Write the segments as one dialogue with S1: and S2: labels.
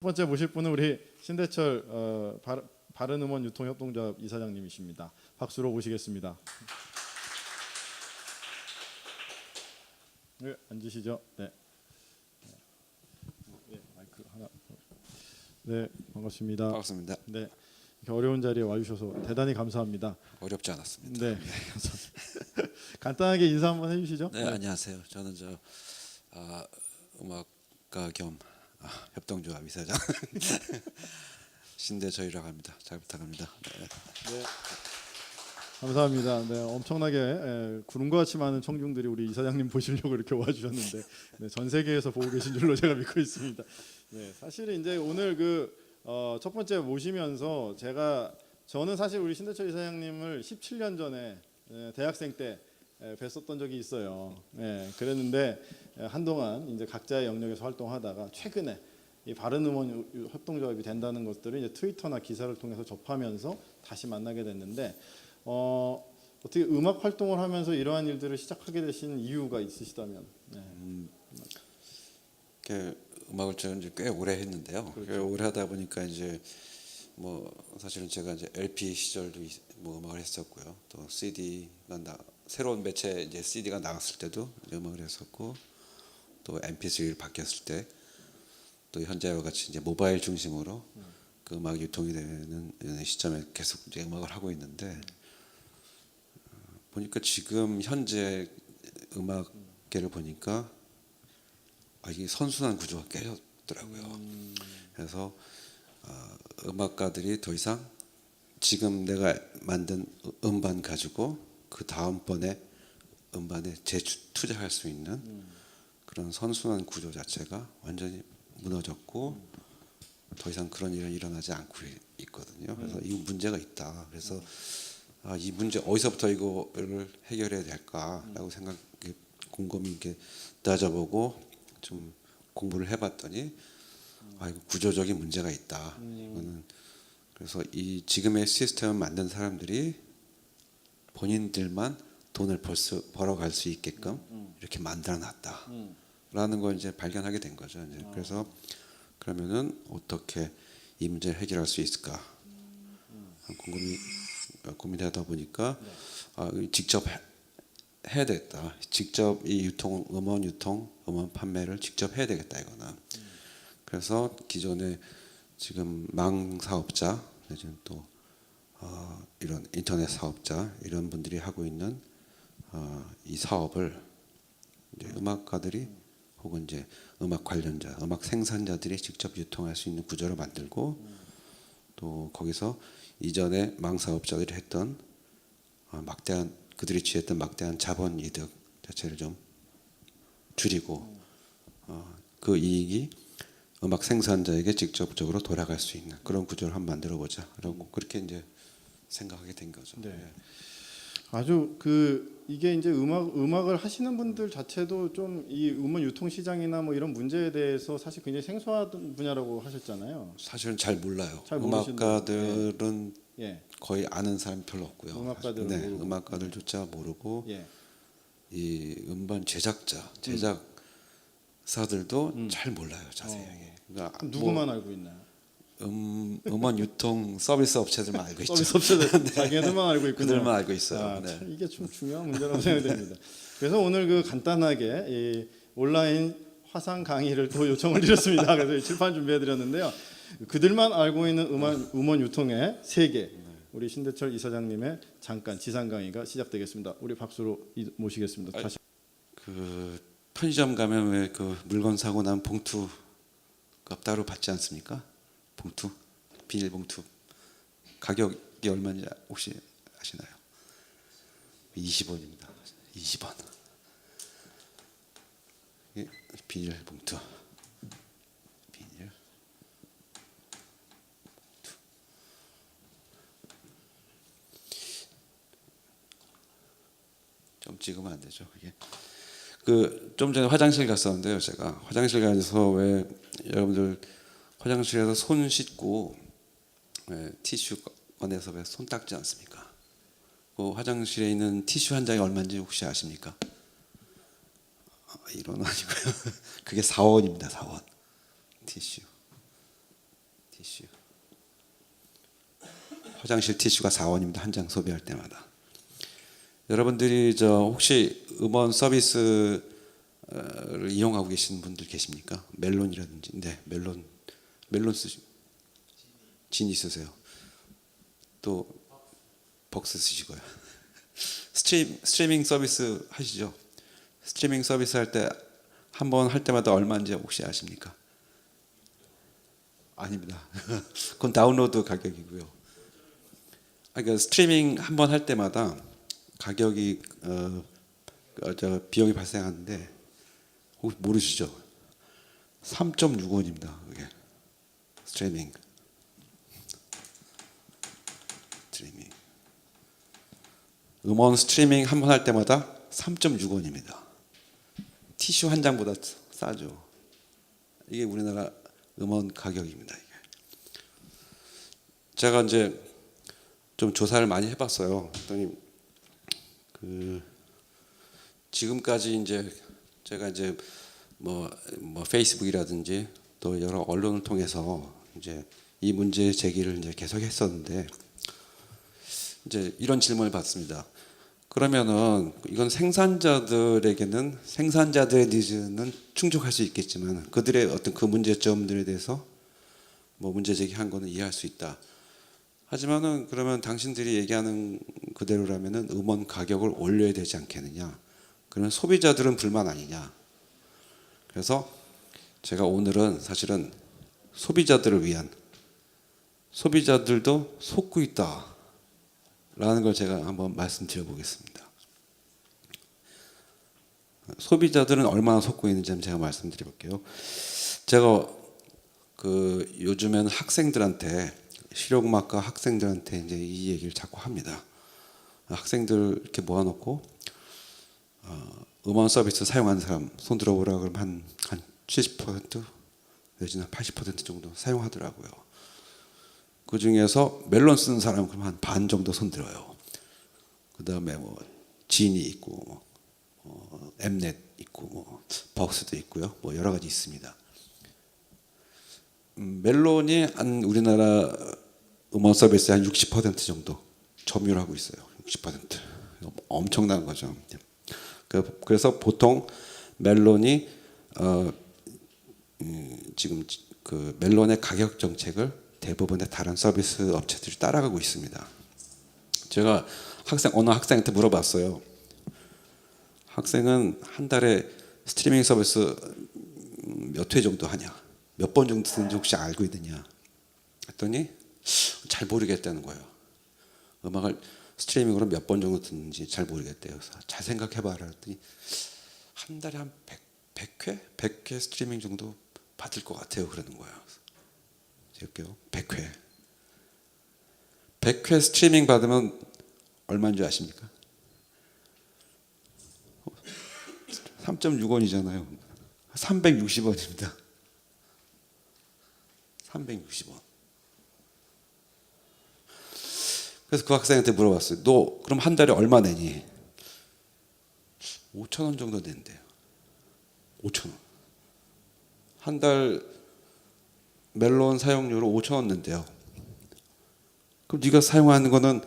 S1: 번째 모실 분은 우리 신대철 바른음원 유통협동조합 이사장님이십니다. 박수로 모시겠습니다. 네, 앉으시죠. 네. 네, 마이크 하나. 네, 반갑습니다.
S2: 반갑습니다.
S1: 네, 이렇게 어려운 자리에 와주셔서 대단히 감사합니다.
S2: 어렵지 않았습니다.
S1: 네, 간단하게 인사 한번 해주시죠.
S2: 네, 안녕하세요. 저는 음악가 겸 협동조합 이사장 신대철이라고 합니다. 잘 부탁합니다.
S1: 네. 감사합니다. 네, 엄청나게 구름과 같이 많은 청중들이 우리 이사장님 보시려고 이렇게 와주셨는데 네, 전 세계에서 보고 계신 줄로 제가 믿고 있습니다. 네, 사실은 이제 오늘 첫 번째 모시면서 저는 사실 우리 신대철 이사장님을 17년 전에 대학생 때 뵀었던 적이 있어요. 네, 그랬는데 한동안 이제 각자의 영역에서 활동하다가 최근에 이 바른음원 협동조합이 된다는 것들을 이제 트위터나 기사를 통해서 접하면서 다시 만나게 됐는데 어떻게 음악 활동을 하면서 이러한 일들을 시작하게 되신 이유가 있으시다면? 네.
S2: 음악을 저는 이제 꽤 오래 했는데요.
S1: 그렇죠.
S2: 꽤 오래 하다 보니까 이제 사실은 제가 이제 LP 시절도 음악을 했었고요. 또 CD가 새로운 매체 이제 CD가 나왔을 때도 이제 음악을 했었고, 또 MP3를 바뀌었을 때, 또 현재와 같이 이제 모바일 중심으로 그 음악 유통이 되는 시점에 계속 이제 음악을 하고 있는데 보니까 지금 현재 음악계를 보니까 이게 선순환 구조가 깨졌더라고요. 그래서 음악가들이 더 이상 지금 내가 만든 음반 가지고 그 다음번에 음반에 재투자할 수 있는 그런 선순환 구조 자체가 완전히 무너졌고 더 이상 그런 일은 일어나지 않고 있거든요. 그래서 이 문제가 있다. 그래서 이 문제 어디서부터 이거를 해결해야 될까라고 곰곰이 이렇게 따져보고 좀 공부를 해봤더니 이거 구조적인 문제가 있다. 이거는 그래서 이 지금의 시스템을 만든 사람들이 본인들만 돈을 벌어갈 수 있게끔 이렇게 만들어놨다라는 걸 이제 발견하게 된 거죠. 이제 그래서 그러면은 어떻게 이 문제를 해결할 수 있을까? 고민하다 보니까 직접 해야 되겠다. 직접 이 음원 유통, 음원 판매를 직접 해야 되겠다 이거는. 그래서 기존에 지금 망 사업자, 내지는 또 이런 인터넷 사업자 이런 분들이 하고 있는 이 사업을 이제 음악가들이 혹은 이제 음악 관련자, 음악 생산자들이 직접 유통할 수 있는 구조를 만들고 또 거기서 이전에 망 사업자들이 했던 그들이 취했던 막대한 자본 이득 자체를 좀 줄이고 그 이익이 음악 생산자에게 직접적으로 돌아갈 수 있는 그런 구조를 한번 만들어 보자. 라고 그렇게 이제 생각하게 된 거죠.
S1: 네. 아주 이게 이제 음악을 하시는 분들 자체도 좀 이 음원 유통 시장이나 뭐 이런 문제에 대해서 사실 굉장히 생소한 분야라고 하셨잖아요.
S2: 사실은 잘 몰라요.
S1: 잘
S2: 음악가들은
S1: 예.
S2: 거의 아는 사람이 별로 없고요.
S1: 음악가들은 모르고.
S2: 음악가들조차 모르고
S1: 예.
S2: 이 음반 제작사들도 잘 몰라요. 자세하게. 그러니까
S1: 누구만 알고 있나요?
S2: 음원 유통 서비스 업체들만 알고 있죠.
S1: 서비스 업체들 자기네들만 알고 있군요.
S2: 그들만 알고 있어요. 네.
S1: 참 이게 좀 중요한 문제라고 생각됩니다. 그래서 오늘 간단하게 이 온라인 화상 강의를 또 요청을 드렸습니다. 그래서 칠판 준비해드렸는데요. 그들만 알고 있는 음원 유통의 세계, 우리 신대철 이사장님의 잠깐 지상 강의가 시작되겠습니다. 우리 박수로 모시겠습니다. 다시.
S2: 편의점 가면 왜 물건 사고 난 봉투 값 따로 받지 않습니까? 봉투, 비닐 봉투 가격이 얼마인지 혹시 아시나요? 20원입니다. 20원. 비닐 봉투. 비닐 봉투. 좀 찍으면 안 되죠, 그게. 좀 전에 화장실 갔었는데요, 제가 화장실 가서 왜 여러분들 화장실에서 손 씻고 티슈 꺼내서 왜 손 닦지 않습니까? 그 화장실에 있는 티슈 한 장이 얼마인지 혹시 아십니까? 1원 아니고요. 그게 4원입니다. 4원 티슈. 티슈. 화장실 티슈가 4원입니다. 한 장 소비할 때마다. 여러분들이 저 혹시 음원 서비스를 이용하고 계시는 분들 계십니까? 멜론이라든지. 네, 멜론 쓰시. 지니 쓰세요. 또 벅스 쓰시고요. 스트리밍 서비스 하시죠? 스트리밍 서비스 할 때 한 번 할 때마다 얼마인지 혹시 아십니까? 아닙니다. 그건 다운로드 가격이고요. 그러니까 스트리밍 한 번 할 때마다 가격이 비용이 발생하는데 혹시 모르시죠? 3.6원입니다. 그게 스트리밍. 음원 스트리밍 한 번 할 때마다 3.6원입니다. 티슈 한 장보다 싸죠. 이게 우리나라 음원 가격입니다. 이게. 제가 이제 좀 조사를 많이 해봤어요. 그랬더니 지금까지 이제 제가 이제 뭐 페이스북이라든지 또 여러 언론을 통해서 이제 이 문제 제기를 이제 계속 했었는데 이제 이런 질문을 받습니다. 그러면은 이건 생산자들에게는 생산자들의 니즈는 충족할 수 있겠지만 그들의 어떤 그 문제점들에 대해서 뭐 문제 제기한 거는 이해할 수 있다. 하지만은 그러면 당신들이 얘기하는 그대로라면은 음원 가격을 올려야 되지 않겠느냐? 그러면 소비자들은 불만 아니냐? 그래서 제가 오늘은 사실은 소비자들을 위한 소비자들도 속고 있다라는 걸 제가 한번 말씀드려 보겠습니다. 소비자들은 얼마나 속고 있는지 한번 제가 말씀드려 볼게요. 제가 요즘에는 학생들한테 실용음악과 학생들한테 이제 이 얘기를 자꾸 합니다. 학생들 이렇게 모아놓고 음원 서비스 사용하는 사람 손 들어보라 그러면 한 70% 내지는 80% 정도 사용하더라고요. 그 중에서 멜론 쓰는 사람 그럼 한 반 정도 손 들어요. 그 다음에 뭐 지니 있고 엠넷 있고 뭐 벅스도 있고요. 뭐 여러 가지 있습니다. 멜론이 한 우리나라 음원 서비스의 한 60% 정도 점유하고 있어요. 60% 엄청난 거죠. 그래서 보통 멜론이 지금 그 멜론의 가격 정책을 대부분의 다른 서비스 업체들이 따라가고 있습니다. 제가 어느 학생한테 물어봤어요. 학생은 한 달에 스트리밍 서비스 몇 회 정도 하냐? 몇 번 정도 쓰는지 혹시 알고 있느냐? 했더니 잘 모르겠다는 거예요. 음악을 스트리밍으로 몇 번 정도 듣는지 잘 모르겠대요. 그래서 잘 생각해봐라 했더니 한 달에 한 100회? 100회 스트리밍 정도 받을 것 같아요. 그러는 거예요. 재볼게요. 100회. 100회 스트리밍 받으면 얼마인 줄 아십니까? 3.6원이잖아요. 360원입니다. 360원. 그래서 그 학생한테 물어봤어요. 너 그럼 한 달에 얼마 내니? 5,000원 정도 낸대요. 5,000원. 한 달 멜론 사용료로 5,000원 낸대요. 그럼 네가 사용하는 거는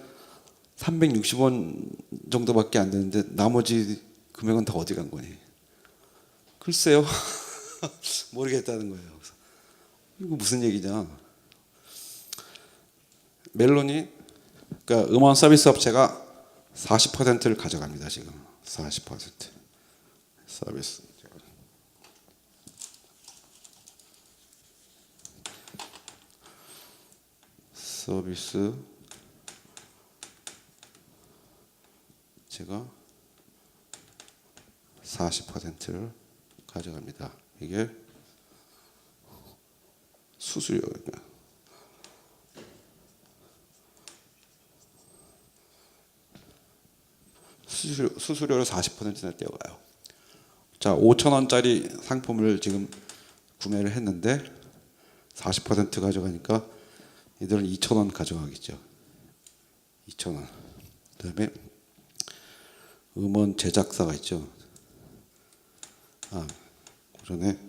S2: 360원 정도밖에 안 되는데 나머지 금액은 다 어디 간 거니? 글쎄요. 모르겠다는 거예요. 이거 무슨 얘기냐? 멜론이 그러니까 음원 서비스 업체가 40%를 가져갑니다. 지금 40% 서비스. 제가 40%를 가져갑니다. 이게 수수료입니다. 수수료를 40%나 떼어가요. 자, 5,000원짜리 상품을 지금 구매를 했는데 40% 가져가니까 이들은 2,000원 가져가겠죠. 2,000원. 그다음에 음원 제작사가 있죠. 그러네.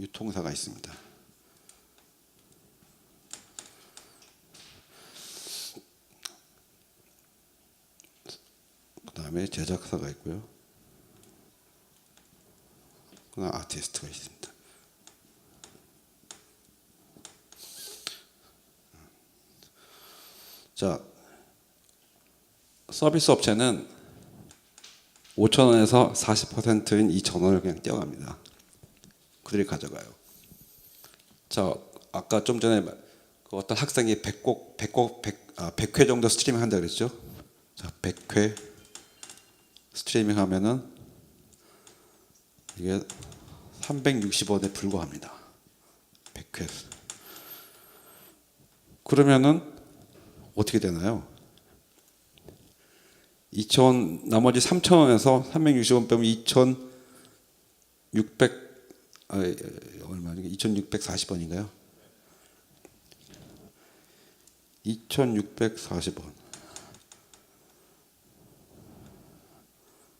S2: 유통사가 있습니다. 그 다음에 제작사가 있고요. 그 다음 아티스트가 있습니다. 자, 서비스 업체는 5,000원에서 40%인 2,000원을 그냥 떼어갑니다. 그들이 가져가요. 자, 아까 좀 전에 그 어떤 학생이 100회 정도 스트리밍 한다 그랬죠? 자, 100회 스트리밍 하면은 이게 360원에 불과합니다. 100회. 그러면은 어떻게 되나요? 2,000원, 나머지 3,000원에서 360원 빼면 2,600 얼마인가? 2,640원인가요? 2,640원.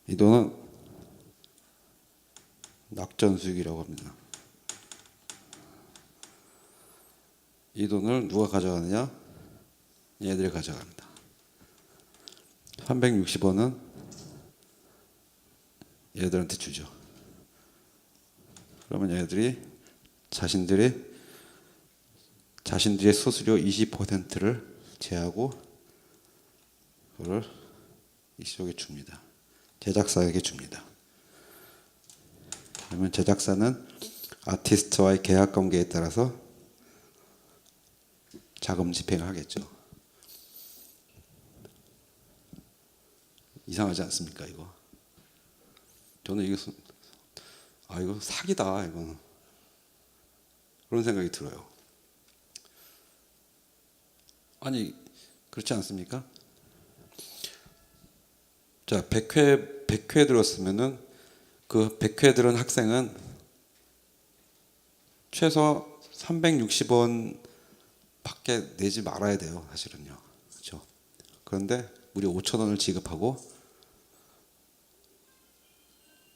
S2: 이 돈은 낙전 수익이라고 합니다. 이 돈을 누가 가져가느냐? 얘들이 가져갑니다. 360원은 얘들한테 주죠. 그러면 얘들이 자신들의 수수료 20%를 제하고 그걸 이쪽에 줍니다. 제작사에게 줍니다. 그러면 제작사는 아티스트와의 계약 관계에 따라서 자금 집행을 하겠죠. 이상하지 않습니까, 이거? 저는 이거 사기다, 이거. 그런 생각이 들어요. 아니, 그렇지 않습니까? 자, 100회 들었으면은 그 100회 들은 학생은 최소 360원 밖에 내지 말아야 돼요, 사실은요. 그렇죠? 그런데 무려 5,000원을 지급하고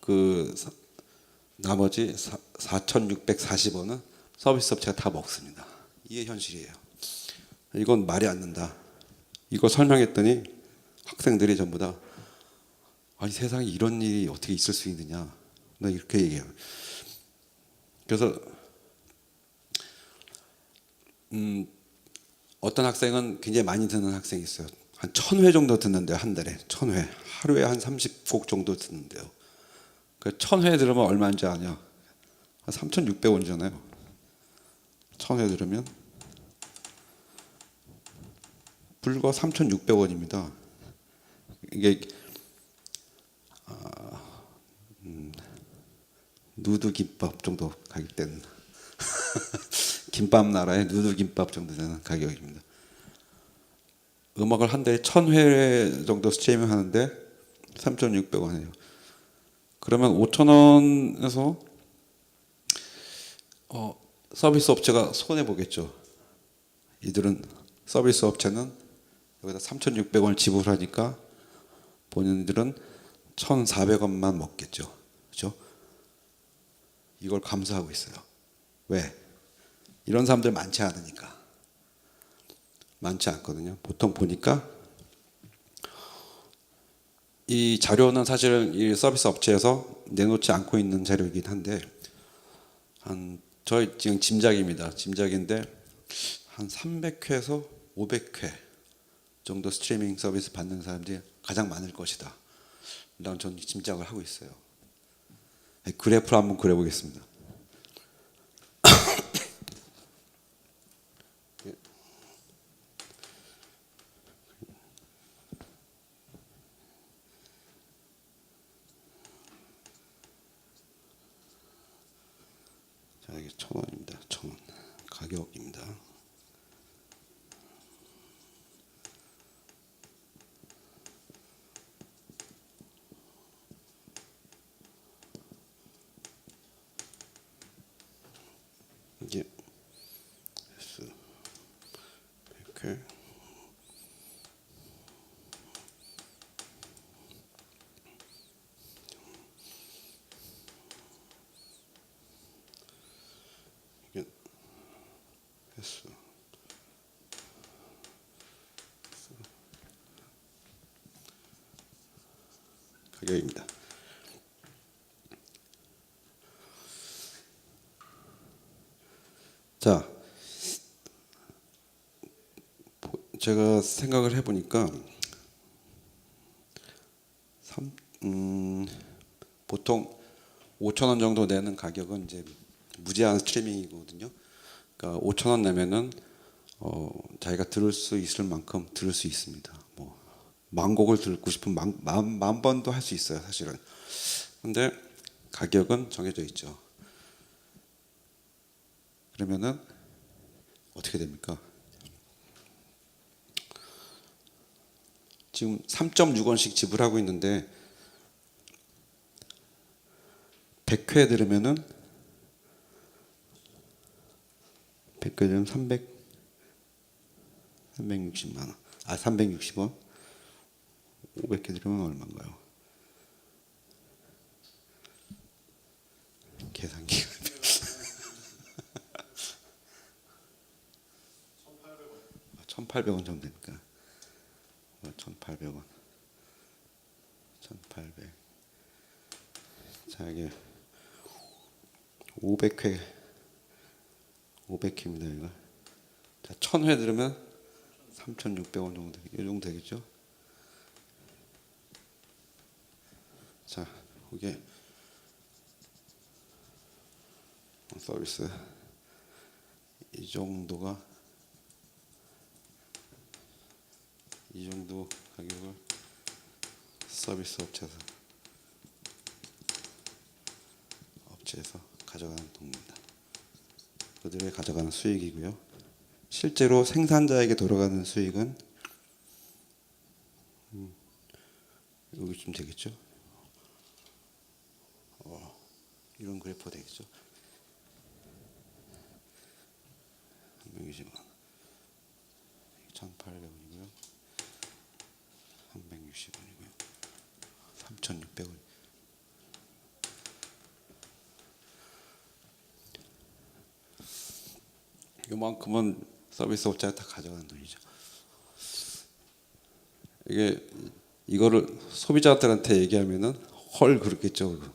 S2: 그 나머지 4,640원은 서비스 업체가 다 먹습니다. 이게 현실이에요. 이건 말이 안 된다. 이거 설명했더니 학생들이 전부 다 아니 세상에 이런 일이 어떻게 있을 수 있느냐. 나 이렇게 얘기해요. 그래서 어떤 학생은 굉장히 많이 듣는 학생이 있어요. 한 1,000회 정도 듣는데요. 한 달에 1,000회. 하루에 한 30곡 정도 듣는데요. 그 1,000회 들으면 얼마인지 아냐? 한 3,600원이잖아요. 1,000회 들으면 불과 3,600원입니다. 이게 누드 김밥 정도 가격대는 김밥 나라의 누드 김밥 정도 되는 가격입니다. 음악을 한 달에 1,000회 정도 스트리밍 하는데 3,600원이에요. 그러면 5,000원에서 서비스 업체가 손해 보겠죠. 이들은 서비스 업체는 여기다 3,600원을 지불하니까 본인들은 1,400원만 먹겠죠. 그렇죠? 이걸 감수하고 있어요. 왜? 이런 사람들 많지 않으니까. 많지 않거든요. 보통 보니까 이 자료는 사실은 이 서비스 업체에서 내놓지 않고 있는 자료이긴 한데 저희 지금 짐작입니다. 짐작인데 한 300회에서 500회 정도 스트리밍 서비스 받는 사람들이 가장 많을 것이다. 난 저는 짐작을 하고 있어요. 그래프를 한번 그려보겠습니다. 자, 이게 1,000원입니다. 1,000원 가격입니다. 이게 횟수 100회 가격입니다. 자, 제가 생각을 해보니까 보통 5,000원 정도 내는 가격은 이제 무제한 스트리밍이거든요. 그러니까 5,000원 내면은 자기가 들을 수 있을 만큼 들을 수 있습니다. 뭐 만 곡을 듣고 싶으면 만 번도 할 수 있어요, 사실은. 근데 가격은 정해져 있죠. 그러면은 어떻게 됩니까? 지금 3.6원씩 지불하고 있는데 100회 들으면은 100회 들으면 360만 원. 360원. 500개 들으면 얼마인가요? 계산기가 1,800원 정도 되니까 1,800원 1,800 자 이게 500회입니다 이거. 자 1,000회 들으면 3,600원 정도 이 정도 되겠죠. 자 이게 서비스 이 정도 가격을 서비스 업체에서 가져가는 돈입니다. 그들의 가져가는 수익이고요. 실제로 생산자에게 돌아가는 수익은 여기쯤 되겠죠. 이런 그래프가 되겠죠. 120원, 1,800원이고요. 360원이고요. 3,600원. 이만큼은 서비스 업체가 다 가져가는 돈이죠. 이거를 소비자들한테 얘기하면은 헐 그렇겠죠.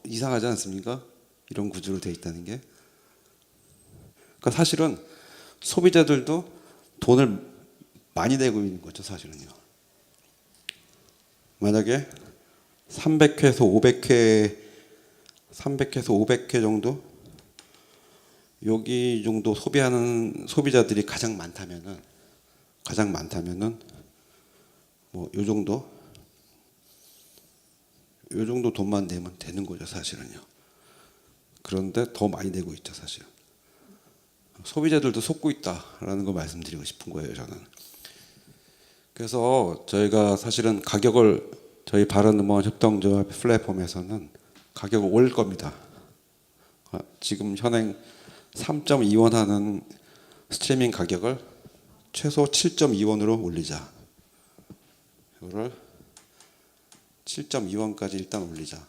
S2: 이상하지 않습니까? 이런 구조로 돼 있다는 게. 그러니까 사실은 소비자들도 돈을 많이 내고 있는 거죠, 사실은요. 만약에 300회에서 500회 정도 여기 정도 소비하는 소비자들이 가장 많다면은 뭐 요 정도 돈만 내면 되는 거죠, 사실은요. 그런데 더 많이 내고 있죠, 사실. 소비자들도 속고 있다라는 걸 말씀드리고 싶은 거예요, 저는. 그래서 저희가 사실은 가격을 저희 바른음원 협동조합 플랫폼에서는 가격을 올릴 겁니다. 지금 현행 3.2원 하는 스트리밍 가격을 최소 7.2원으로 올리자. 이거를 7.2원까지 일단 올리자.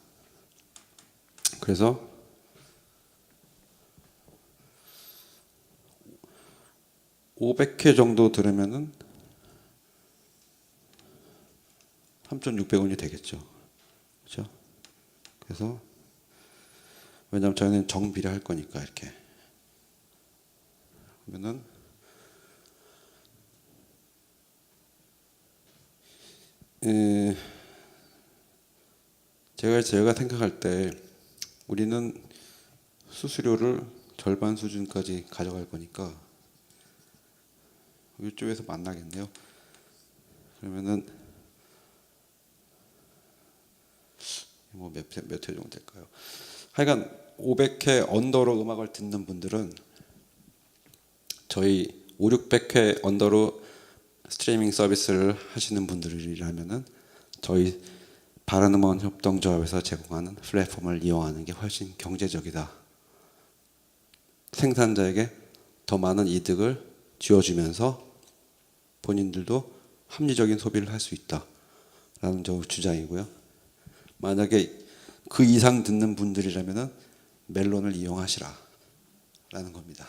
S2: 그래서 500회 정도 들으면은 3,600원이 되겠죠. 그렇죠? 그래서 왜냐하면 저희는 정비를 할 거니까 이렇게 그러면은 제가 생각할 때 우리는 수수료를 절반 수준까지 가져갈 거니까 이쪽에서 만나겠네요. 그러면은 뭐 몇 회 정도 될까요? 하여간 500회 언더로 음악을 듣는 분들은 저희 5, 600회 언더로 스트리밍 서비스를 하시는 분들이라면은 저희 바른음원 협동조합에서 제공하는 플랫폼을 이용하는 게 훨씬 경제적이다. 생산자에게 더 많은 이득을 쥐어주면서 본인들도 합리적인 소비를 할 수 있다라는 저 주장이고요. 만약에 그 이상 듣는 분들이라면은 멜론을 이용하시라라는 겁니다.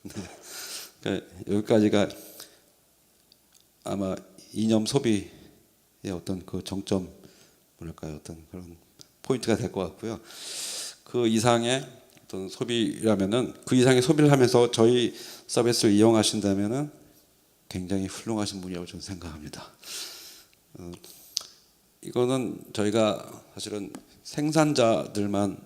S2: 네. 그러니까 여기까지가 아마 이념 소비 어떤 그 정점 뭐랄까요 어떤 그런 포인트가 될 것 같고요. 그 이상의 어떤 소비라면은 그 이상의 소비를 하면서 저희 서비스를 이용하신다면은 굉장히 훌륭하신 분이라고 저는 생각합니다. 이거는 저희가 사실은 생산자들만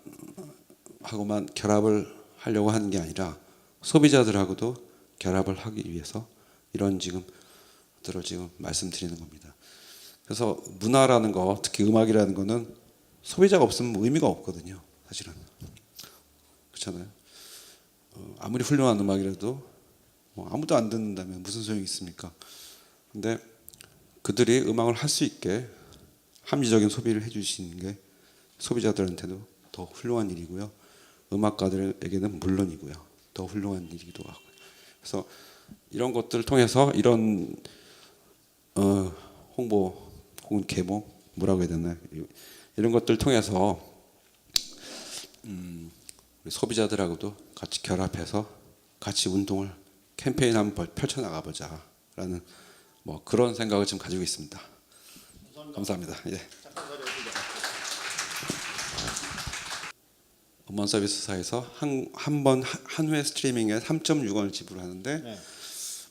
S2: 하고만 결합을 하려고 하는 게 아니라 소비자들하고도 결합을 하기 위해서 이런 지금들을 지금 말씀드리는 겁니다. 그래서 문화라는 거, 특히 음악이라는 거는 소비자가 없으면 뭐 의미가 없거든요. 사실은 그렇잖아요. 아무리 훌륭한 음악이라도 뭐 아무도 안 듣는다면 무슨 소용이 있습니까? 근데 그들이 음악을 할 수 있게 합리적인 소비를 해주시는 게 소비자들한테도 더 훌륭한 일이고요. 음악가들에게는 물론이고요. 더 훌륭한 일이기도 하고요. 그래서 이런 것들을 통해서 이런 홍보 혹은 계모 뭐라고 해야 되나 이런 것들을 통해서 우리 소비자들하고도 같이 결합해서 같이 운동을 캠페인 한번 펼쳐나가보자라는 뭐 그런 생각을 지금 가지고 있습니다. 감사합니다. 예. 음원 서비스사에서 한 회 스트리밍에 3.6원을 지불하는데
S1: 네.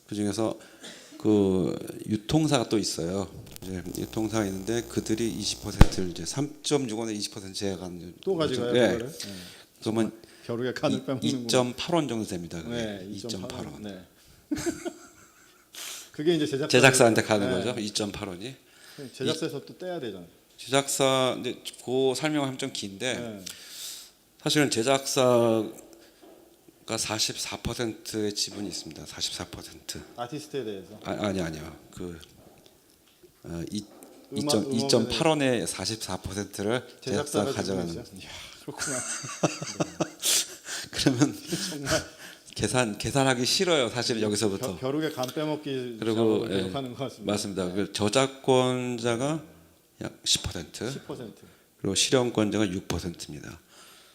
S2: 그 중에서 그 유통사가 또 있어요. 이제 유통사가 있는데 그들이 20%를 이제 3.6원에 20% 제약하는
S1: 또 가져가요
S2: 예.
S1: 그거를. 네.
S2: 그러면
S1: 벼룩의 간을 빼먹는
S2: 2.8원 정도 됩니다. 그게.
S1: 네,
S2: 2.8원.
S1: 네. 그게 이제
S2: 제작사한테 가는
S1: 네.
S2: 거죠. 2.8원이.
S1: 제작사에서 또 떼야 되잖아요.
S2: 제작사 이제 그 설명은 좀 긴데
S1: 네.
S2: 사실은 제작사가 44%의 지분이 있습니다. 44%.
S1: 아티스트에 대해서.
S2: 아니요. 그
S1: 음악에
S2: 2.8원의 44%를 제작사가 가져가는.
S1: 이야, 그렇구나.
S2: 그러면
S1: 정말
S2: 계산하기 싫어요. 사실 여기서부터.
S1: 벼룩의 간 빼먹기
S2: 그리고
S1: 작업을 계속하는 것 같습니다.
S2: 맞습니다. 그 저작권자가 약 10%,
S1: 10%.
S2: 그리고 실현권자가 6%입니다.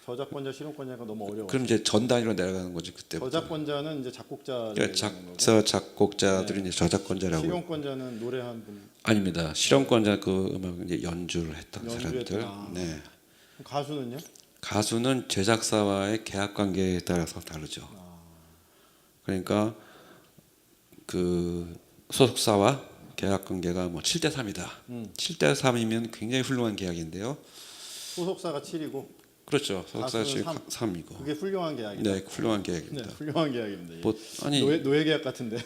S1: 저작권자, 실용권자가 너무 어려워.
S2: 그럼 이제 전 단위로 내려가는 거죠 그때부터.
S1: 저작권자는 이제 작곡자.
S2: 작사 작곡자들이
S1: 네.
S2: 이제 저작권자라고.
S1: 실용권자는 노래한 분.
S2: 아닙니다. 실현권자 그 음악 이제 연주를 했던 사람들.
S1: 아.
S2: 네.
S1: 가수는요?
S2: 가수는 제작사와의 계약 관계에 따라서 다르죠. 그러니까 그 소속사와 계약 관계가 뭐 7대 3이다. 7대 3이면 굉장히 훌륭한 계약인데요.
S1: 소속사가 7이고
S2: 그렇죠. 소속사가
S1: 가수는
S2: 3이고.
S1: 그게 훌륭한 계약이다.
S2: 네, 훌륭한
S1: 네,
S2: 계약입니다.
S1: 훌륭한 계약입니다.
S2: 뭐, 아니
S1: 노예 계약 같은데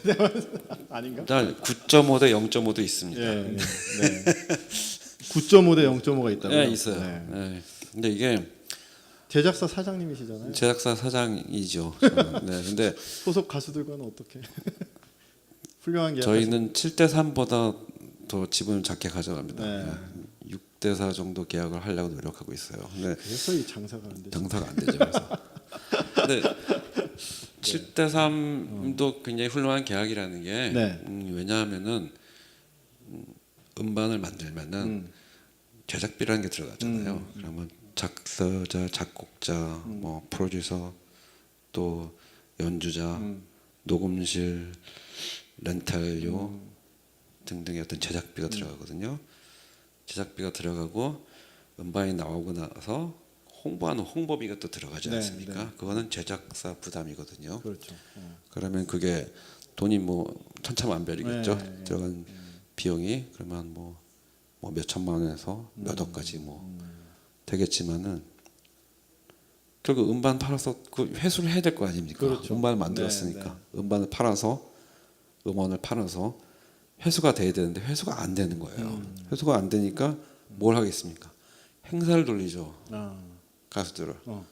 S1: 아닌가?
S2: 9.5 대 0.5도 있습니다.
S1: 예, 네. 9.5 대 0.5가 있다고요?
S2: 네, 있어요.
S1: 네.
S2: 네. 근데 이게
S1: 제작사 사장님이시잖아요.
S2: 제작사 사장이죠. 저는. 네, 근데
S1: 소속 가수들과는 어떻게? 훌륭한 계약.
S2: 저희는 7대 3보다 더 지분을 작게 가져갑니다.
S1: 네.
S2: 6대 4 정도 계약을 하려고 노력하고 있어요. 근데
S1: 그래서 이 장사가 안 되죠.
S2: 장사가 안 되죠. 그래서. 근데 7대 3도 굉장히 훌륭한 계약이라는 게
S1: 네.
S2: 왜냐하면은 음반을 만들면은 제작비라는 게 들어가잖아요. 그러면 작사자, 작곡자, 뭐 프로듀서, 또 연주자, 녹음실, 렌탈료 등등의 어떤 제작비가 들어가거든요. 제작비가 들어가고 음반이 나오고 나서 홍보하는 홍보비가 또 들어가지
S1: 네,
S2: 않습니까?
S1: 네.
S2: 그거는 제작사 부담이거든요.
S1: 그렇죠.
S2: 그러면 그게 돈이 뭐 천차만별이겠죠.
S1: 네, 네.
S2: 들어간 비용이 그러면 뭐 몇 천만 원에서 몇 억까지 뭐 되겠지만은 결국 음반 팔아서 그 회수를 해야 될 거 아닙니까?
S1: 그렇죠.
S2: 음반을 만들었으니까
S1: 네,
S2: 음반을 팔아서 음원을 팔아서 회수가 돼야 되는데 회수가 안 되는 거예요. 회수가 안 되니까 뭘 하겠습니까? 행사를 돌리죠.
S1: 아,
S2: 가수들을.
S1: 어.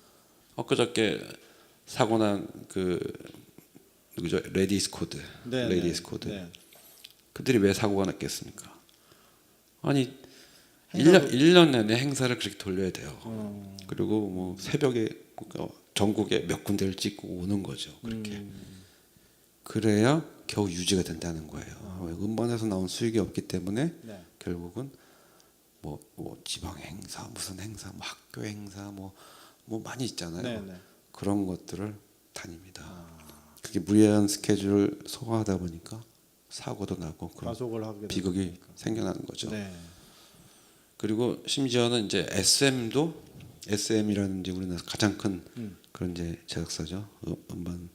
S2: 엊그저께 사고 난 그 누구죠? 레디스 코드.
S1: 네,
S2: 레디스
S1: 네,
S2: 코드.
S1: 네.
S2: 그들이 왜 사고가 났겠습니까? 아니
S1: 행사도-
S2: 1년 내내 행사를 그렇게 돌려야 돼요. 그리고 뭐 새벽에 전국에 몇 군데를 찍고 오는 거죠. 그렇게. 그래야 겨우 유지가 된다는 거예요. 음반에서 나온 수익이 없기 때문에
S1: 네.
S2: 결국은 뭐 지방 행사, 무슨 행사, 뭐 학교 행사, 뭐 많이 있잖아요.
S1: 네, 네.
S2: 그런 것들을 다닙니다. 그게 무리한 스케줄을 소화하다 보니까 사고도 나고 그런
S1: 과속을 하게
S2: 비극이
S1: 되니까.
S2: 생겨나는 거죠.
S1: 네.
S2: 그리고 심지어는 이제 SM이라는 이제 우리나라 가장 큰 그런 이제 제작사죠. 음반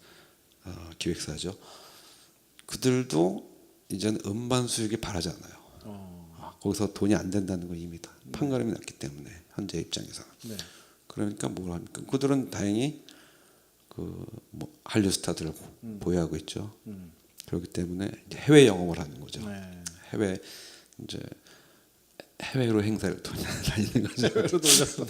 S2: 기획사죠. 그들도 이제는 음반 수익이 바라지 않아요. 거기서 돈이 안 된다는 걸 이미 다 판가름이 났기 때문에 현재 입장에서는.
S1: 네.
S2: 그러니까 뭘 합니까? 그들은 다행히 뭐 한류 스타들을 보유하고 있죠. 그렇기 때문에 이제 해외 영업을 하는 거죠.
S1: 네.
S2: 해외 이제 해외로 행사를 다니는 거죠.
S1: 해외로 돌렸어.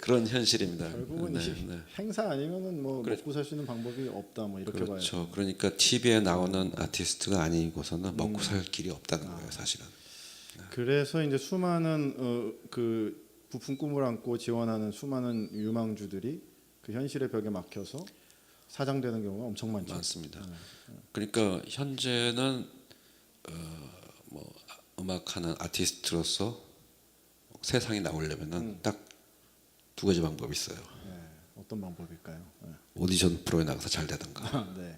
S2: 그런 현실입니다.
S1: 결국은
S2: 네,
S1: 이
S2: 네.
S1: 행사 아니면은 뭐 먹고 살 수 있는 방법이 없다 뭐 이렇게 봐요.
S2: 그렇죠. 그러니까 TV에 나오는 아티스트가 아니고서는 먹고 살 길이 없다는 거예요, 사실은.
S1: 그래서 이제 수많은 그 부푼 꿈을 안고 지원하는 수많은 유망주들이 그 현실의 벽에 막혀서 사장되는 경우가 엄청 많죠.
S2: 많습니다. 그러니까 현재는 뭐 음악하는 아티스트로서 세상에 나오려면은 딱 두 가지 방법이 있어요.
S1: 네. 어떤 방법일까요? 네.
S2: 오디션 프로에 나가서 잘 되든가,
S1: 네.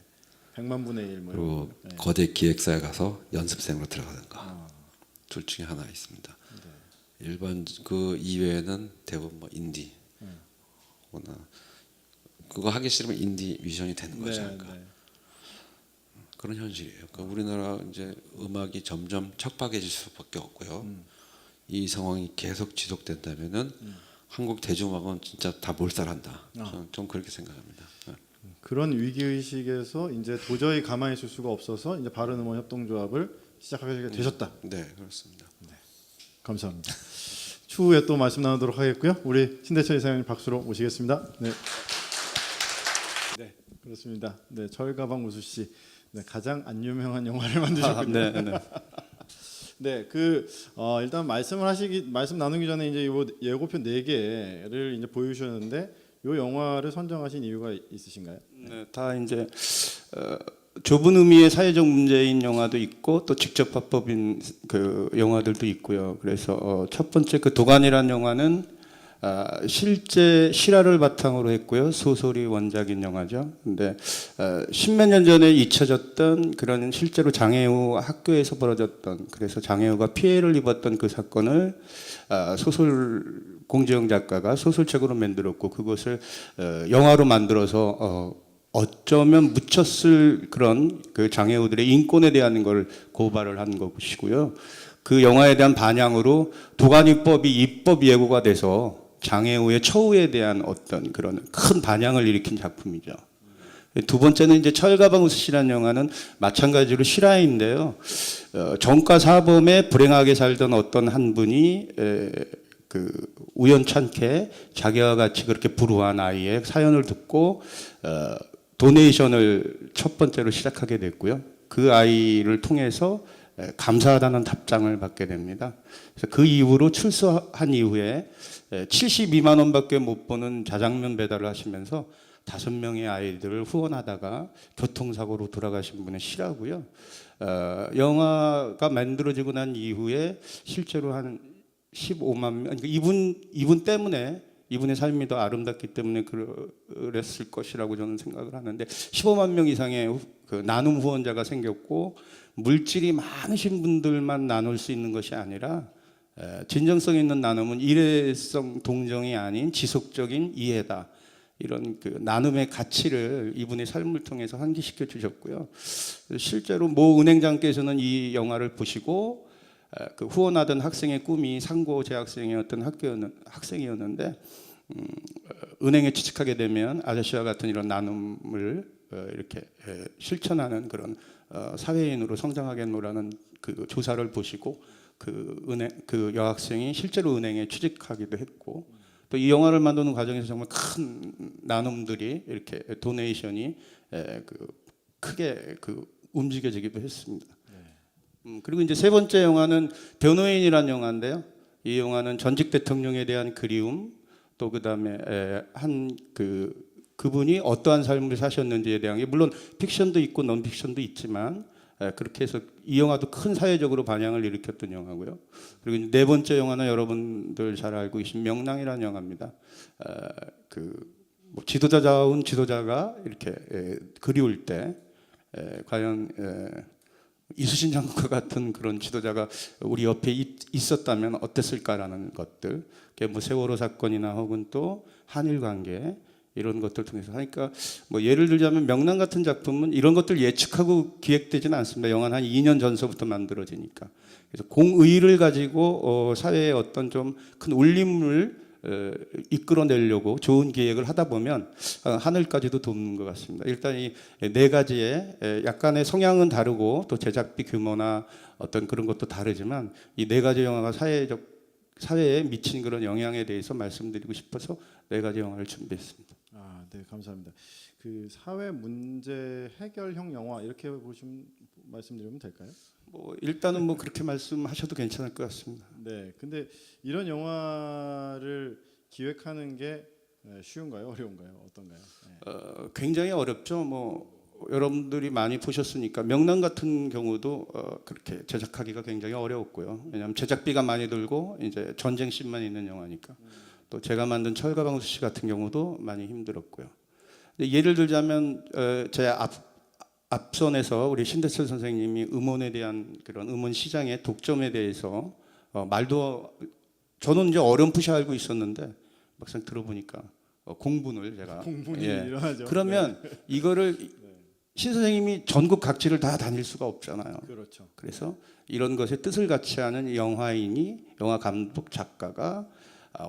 S1: 100만 분의 1 뭐.
S2: 그리고
S1: 네.
S2: 거대 기획사에 가서 연습생으로 들어가든가.
S1: 아,
S2: 둘 중에 하나 있습니다. 일반 그 이외에는 대부분 뭐 인디, 거나 그거 하기 싫으면 인디 뮤지션이 되는 거죠.
S1: 네,
S2: 그러니까
S1: 네.
S2: 그런 현실이에요. 그러니까 우리나라 이제 음악이 점점 척박해질 수밖에 없고요. 이 상황이 계속 지속된다면은 한국 대중음악은 진짜 다 몰살한다. 좀 그렇게 생각합니다.
S1: 그런 위기 의식에서 이제 도저히 가만히 있을 수가 없어서 이제 바른음원 협동조합을 시작하게 되셨다.
S2: 네, 그렇습니다.
S1: 감사합니다. 추후에 또 말씀 나누도록 하겠고요. 우리 신대철 이사장님 박수로 모시겠습니다. 네. 네, 그렇습니다. 네, 철가방 우수 씨, 네, 가장 안 유명한 영화를 만드셨군요.
S3: 네, 네.
S1: 네, 일단 말씀 나누기 전에 이제 요 예고편 4개를 이제 보여주셨는데 요 영화를 선정하신 이유가 있으신가요?
S3: 네, 다 이제 좁은 의미의 사회적 문제인 영화도 있고 또 직접 화법인 그 영화들도 있고요. 그래서 첫 번째 그 도가니란 영화는 실제 실화를 바탕으로 했고요. 소설이 원작인 영화죠. 근데 십몇 년 전에 잊혀졌던 그런 실제로 장애우 학교에서 벌어졌던, 그래서 장애우가 피해를 입었던 그 사건을 소설 공재영 작가가 소설책으로 만들었고 그것을 영화로 만들어서 어쩌면 묻혔을 그런 그 장애우들의 인권에 대한 걸 고발을 한 것이고요. 그 영화에 대한 반향으로 도가니법이 입법 예고가 돼서 장애우의 처우에 대한 어떤 그런 큰 반향을 일으킨 작품이죠. 두 번째는 이제 철가방 우스씨라는 영화는 마찬가지로 실화인데요. 정가 사범에 불행하게 살던 어떤 한 분이 그 우연찮게 자기와 같이 그렇게 불우한 아이의 사연을 듣고 도네이션을 첫 번째로 시작하게 됐고요. 그 아이를 통해서 감사하다는 답장을 받게 됩니다. 그래서 그 이후로 출소한 이후에 72만 원밖에 못 버는 자장면 배달을 하시면서 5명의 아이들을 후원하다가 교통사고로 돌아가신 분의 실화고요. 영화가 만들어지고 난 이후에 실제로 한 15만 명, 그러니까 이분 때문에, 이분의 삶이 더 아름답기 때문에 그랬을 것이라고 저는 생각을 하는데 15만 명 이상의 그 나눔 후원자가 생겼고, 물질이 많으신 분들만 나눌 수 있는 것이 아니라 진정성 있는 나눔은 일회성 동정이 아닌 지속적인 이해다. 이런 그 나눔의 가치를 이분의 삶을 통해서 환기시켜 주셨고요. 실제로 모 은행장께서는 이 영화를 보시고 그 후원하던 학생의 꿈이 상고 재학생이었던 학생이었는데 은행에 취직하게 되면 아저씨와 같은 이런 나눔을 이렇게 실천하는 그런 사회인으로 성장하겠노라는 그 조사를 보시고 그 여학생이 실제로 은행에 취직하기도 했고, 또 이 영화를 만드는 과정에서 정말 큰 나눔들이 이렇게 도네이션이 크게 움직여지기도 했습니다. 그리고 이제 세 번째 영화는 변호인이라는 영화인데요. 이 영화는 전직 대통령에 대한 그리움, 또 그다음에 그분이 어떠한 삶을 사셨는지에 대한 게, 물론 픽션도 있고 논픽션도 있지만 그렇게 해서 이 영화도 큰 사회적으로 반향을 일으켰던 영화고요. 그리고 네 번째 영화는 여러분들 잘 알고 계신 명랑이라는 영화입니다. 뭐 지도자다운 지도자가 이렇게 그리울 때 과연 이수신 장군과 같은 그런 지도자가 우리 옆에 있었다면 어땠을까라는 것들, 그게 뭐 세월호 사건이나 혹은 또 한일 관계 이런 것들 통해서 하니까 뭐 예를 들자면 명랑 같은 작품은 이런 것들 예측하고 기획되지는 않습니다. 영화는 한 2년 전서부터 만들어지니까. 그래서 공의를 가지고 사회에 어떤 좀 큰 울림을 이끌어내려고 좋은 기획을 하다 보면 하늘까지도 돋는 것 같습니다. 일단 이 네 가지의 약간의 성향은 다르고 또 제작비 규모나 어떤 그런 것도 다르지만 이 네 가지 영화가 사회에 미친 그런 영향에 대해서 말씀드리고 싶어서 네 가지 영화를 준비했습니다.
S1: 아, 네, 감사합니다. 그 사회 문제 해결형 영화 이렇게 보시면 말씀드리면 될까요?
S3: 뭐 일단은 뭐 그렇게 말씀하셔도 괜찮을 것 같습니다.
S1: 네, 근데 이런 영화를 기획하는 게 쉬운가요, 어려운가요, 어떤가요? 네.
S3: 굉장히 어렵죠. 뭐 여러분들이 많이 보셨으니까 명랑 같은 경우도 그렇게 제작하기가 굉장히 어려웠고요. 왜냐하면 제작비가 많이 들고 이제 전쟁 씬만 있는 영화니까. 또 제가 만든 철가방수 씨 같은 경우도 많이 힘들었고요. 근데 예를 들자면 제 앞선에서 우리 신대철 선생님이 음원에 대한 그런 음원 시장의 독점에 대해서 말도 저는 이제 어렴풋이 알고 있었는데 막상 들어보니까 공분을 제가
S1: 공분이
S3: 예.
S1: 일어나죠.
S3: 그러면 이거를 신 선생님이 전국 각지를 다 다닐 수가 없잖아요.
S1: 그렇죠.
S3: 그래서 이런 것에 뜻을 같이 하는 영화인이 영화 감독 작가가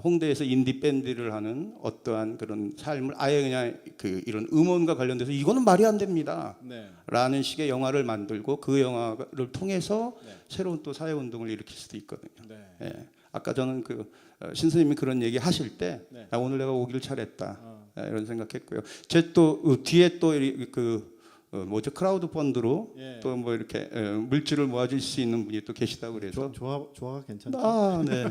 S3: 홍대에서 인디 밴드를 하는 어떠한 그런 삶을 아예 그냥 그 이런 음원과 관련돼서 이거는 말이 안 됩니다.
S1: 네.
S3: 라는 식의 영화를 만들고 그 영화를 통해서
S1: 네.
S3: 새로운 또 사회 운동을 일으킬 수도 있거든요.
S1: 네.
S3: 예. 아까 저는 그 신선님이 그런 얘기 하실 때
S1: 네.
S3: 오늘 내가 오길 잘했다 이런 생각했고요. 제 또 뒤에 또 그 뭐죠 크라우드 펀드로
S1: 예.
S3: 또 뭐 이렇게 물질을 모아줄 수 있는 분이 또 계시다고 그래서
S1: 조화가 괜찮죠.
S3: 아, 네.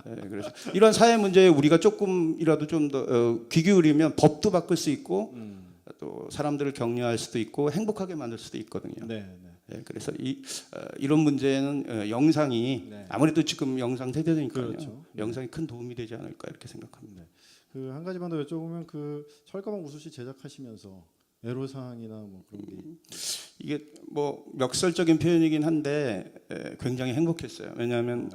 S3: 네. 그래서 이런 사회 문제에 우리가 조금이라도 좀 더 귀 기울이면 법도 바꿀 수 있고 또 사람들을 격려할 수도 있고 행복하게 만들 수도 있거든요.
S1: 네, 네.
S3: 네, 그래서 이런 문제는 영상이
S1: 네.
S3: 아무래도 지금 영상 세대니까요.
S1: 그렇죠. 네.
S3: 영상이 큰 도움이 되지 않을까 이렇게 생각합니다.
S1: 그 한 가지만 더 여쭤보면 그 철가방 우수씨 제작하시면서 애로사항이나 뭐 그런 게
S3: 이게 뭐 멱살적인 표현이긴 한데 굉장히 행복했어요. 왜냐하면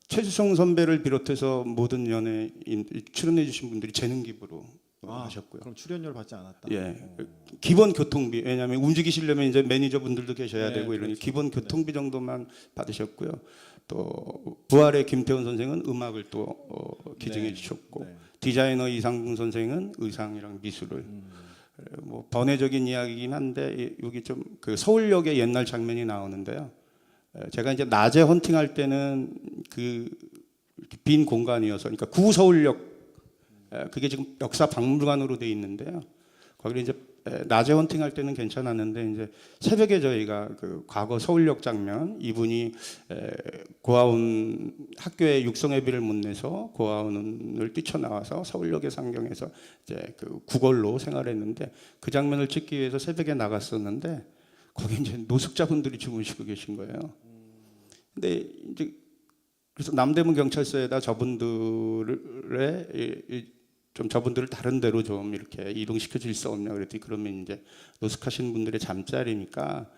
S3: 최수종 선배를 비롯해서 모든 연예인 출연해 주신 분들이 재능 기부로 하셨고요.
S1: 그럼 출연료를 받지 않았다.
S3: 예, 기본 교통비 왜냐하면 움직이시려면 이제 매니저분들도 계셔야
S1: 네,
S3: 되고 이러니
S1: 그렇죠.
S3: 기본 교통비 정도만 받으셨고요. 또 부활의 김태훈 선생은 음악을 또 기증해
S1: 네,
S3: 주셨고
S1: 네.
S3: 디자이너 이상궁 선생은 의상이랑 미술을 뭐 번외적인 이야기긴 한데 여기 좀 그 서울역의 옛날 장면이 나오는데요. 제가 이제 낮에 헌팅할 때는 그 빈 공간이어서 그러니까 구서울역 그게 지금 역사 박물관으로 돼 있는데요. 거기를 이제 낮에 헌팅할 때는 괜찮았는데 이제 새벽에 저희가 그 과거 서울역 장면 이분이 고아원 학교에 육성회비를 못 내서 고아원을 뛰쳐나와서 서울역에 상경해서 이제 그 구걸로 생활했는데 그 장면을 찍기 위해서 새벽에 나갔었는데 거기 이제 노숙자분들이 주무시고 계신 거예요. 근데 이제 그래서 남대문 경찰서에다 저분들을 다른 데로 좀 이렇게 이동시켜 줄 수 없냐 그랬더니 그러면 이제 노숙하시는 분들의 잠자리니까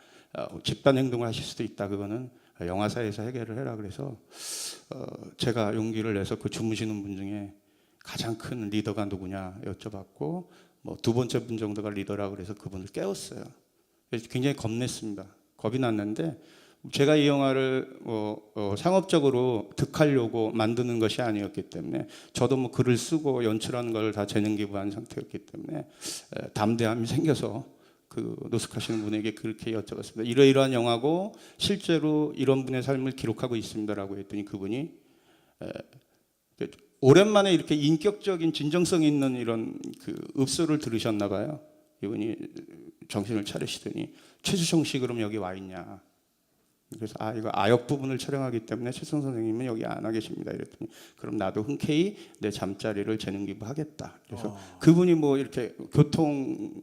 S3: 집단 행동을 하실 수도 있다. 그거는 영화사에서 해결을 해라 그래서 제가 용기를 내서 그 주무시는 분 중에 가장 큰 리더가 누구냐 여쭤봤고 뭐 두 번째 분 정도가 리더라 그래서 그분을 깨웠어요. 그래서 굉장히 겁냈습니다. 겁이 났는데 제가 이 영화를 상업적으로 득하려고 만드는 것이 아니었기 때문에 저도 뭐 글을 쓰고 연출하는 걸 다 재능 기부한 상태였기 때문에 담대함이 생겨서 그 노숙하시는 분에게 그렇게 여쭤봤습니다. 이러이러한 영화고 실제로 이런 분의 삶을 기록하고 있습니다라고 했더니 그분이 오랜만에 이렇게 인격적인 진정성 있는 이런 그 읍소를 들으셨나 봐요. 이분이 정신을 차리시더니 최수종 씨 그럼 여기 와 있냐? 그래서 이거 아역 부분을 촬영하기 때문에 최수종 선생님은 여기 안 와 계십니다. 이랬더니 그럼 나도 흔쾌히 내 잠자리를 재능 기부하겠다. 그래서 그분이 뭐 이렇게 교통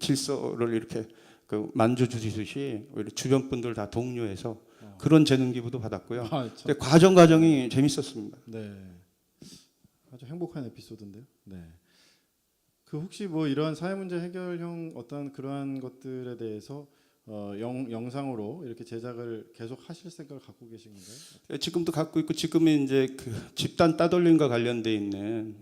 S3: 질서를 이렇게 그 만져 주시듯이 주변 분들 다 독려해서 그런 재능 기부도 받았고요. 근데 과정이 재밌었습니다.
S1: 네, 아주 행복한 에피소드인데요. 네. 그 혹시 뭐 이러한 사회 문제 해결형 어떤 그러한 것들에 대해서 영상으로 이렇게 제작을 계속 하실 생각을 갖고 계신 건가요?
S3: 지금도 갖고 있고 지금은 이제 그 집단 따돌림과 관련돼 있는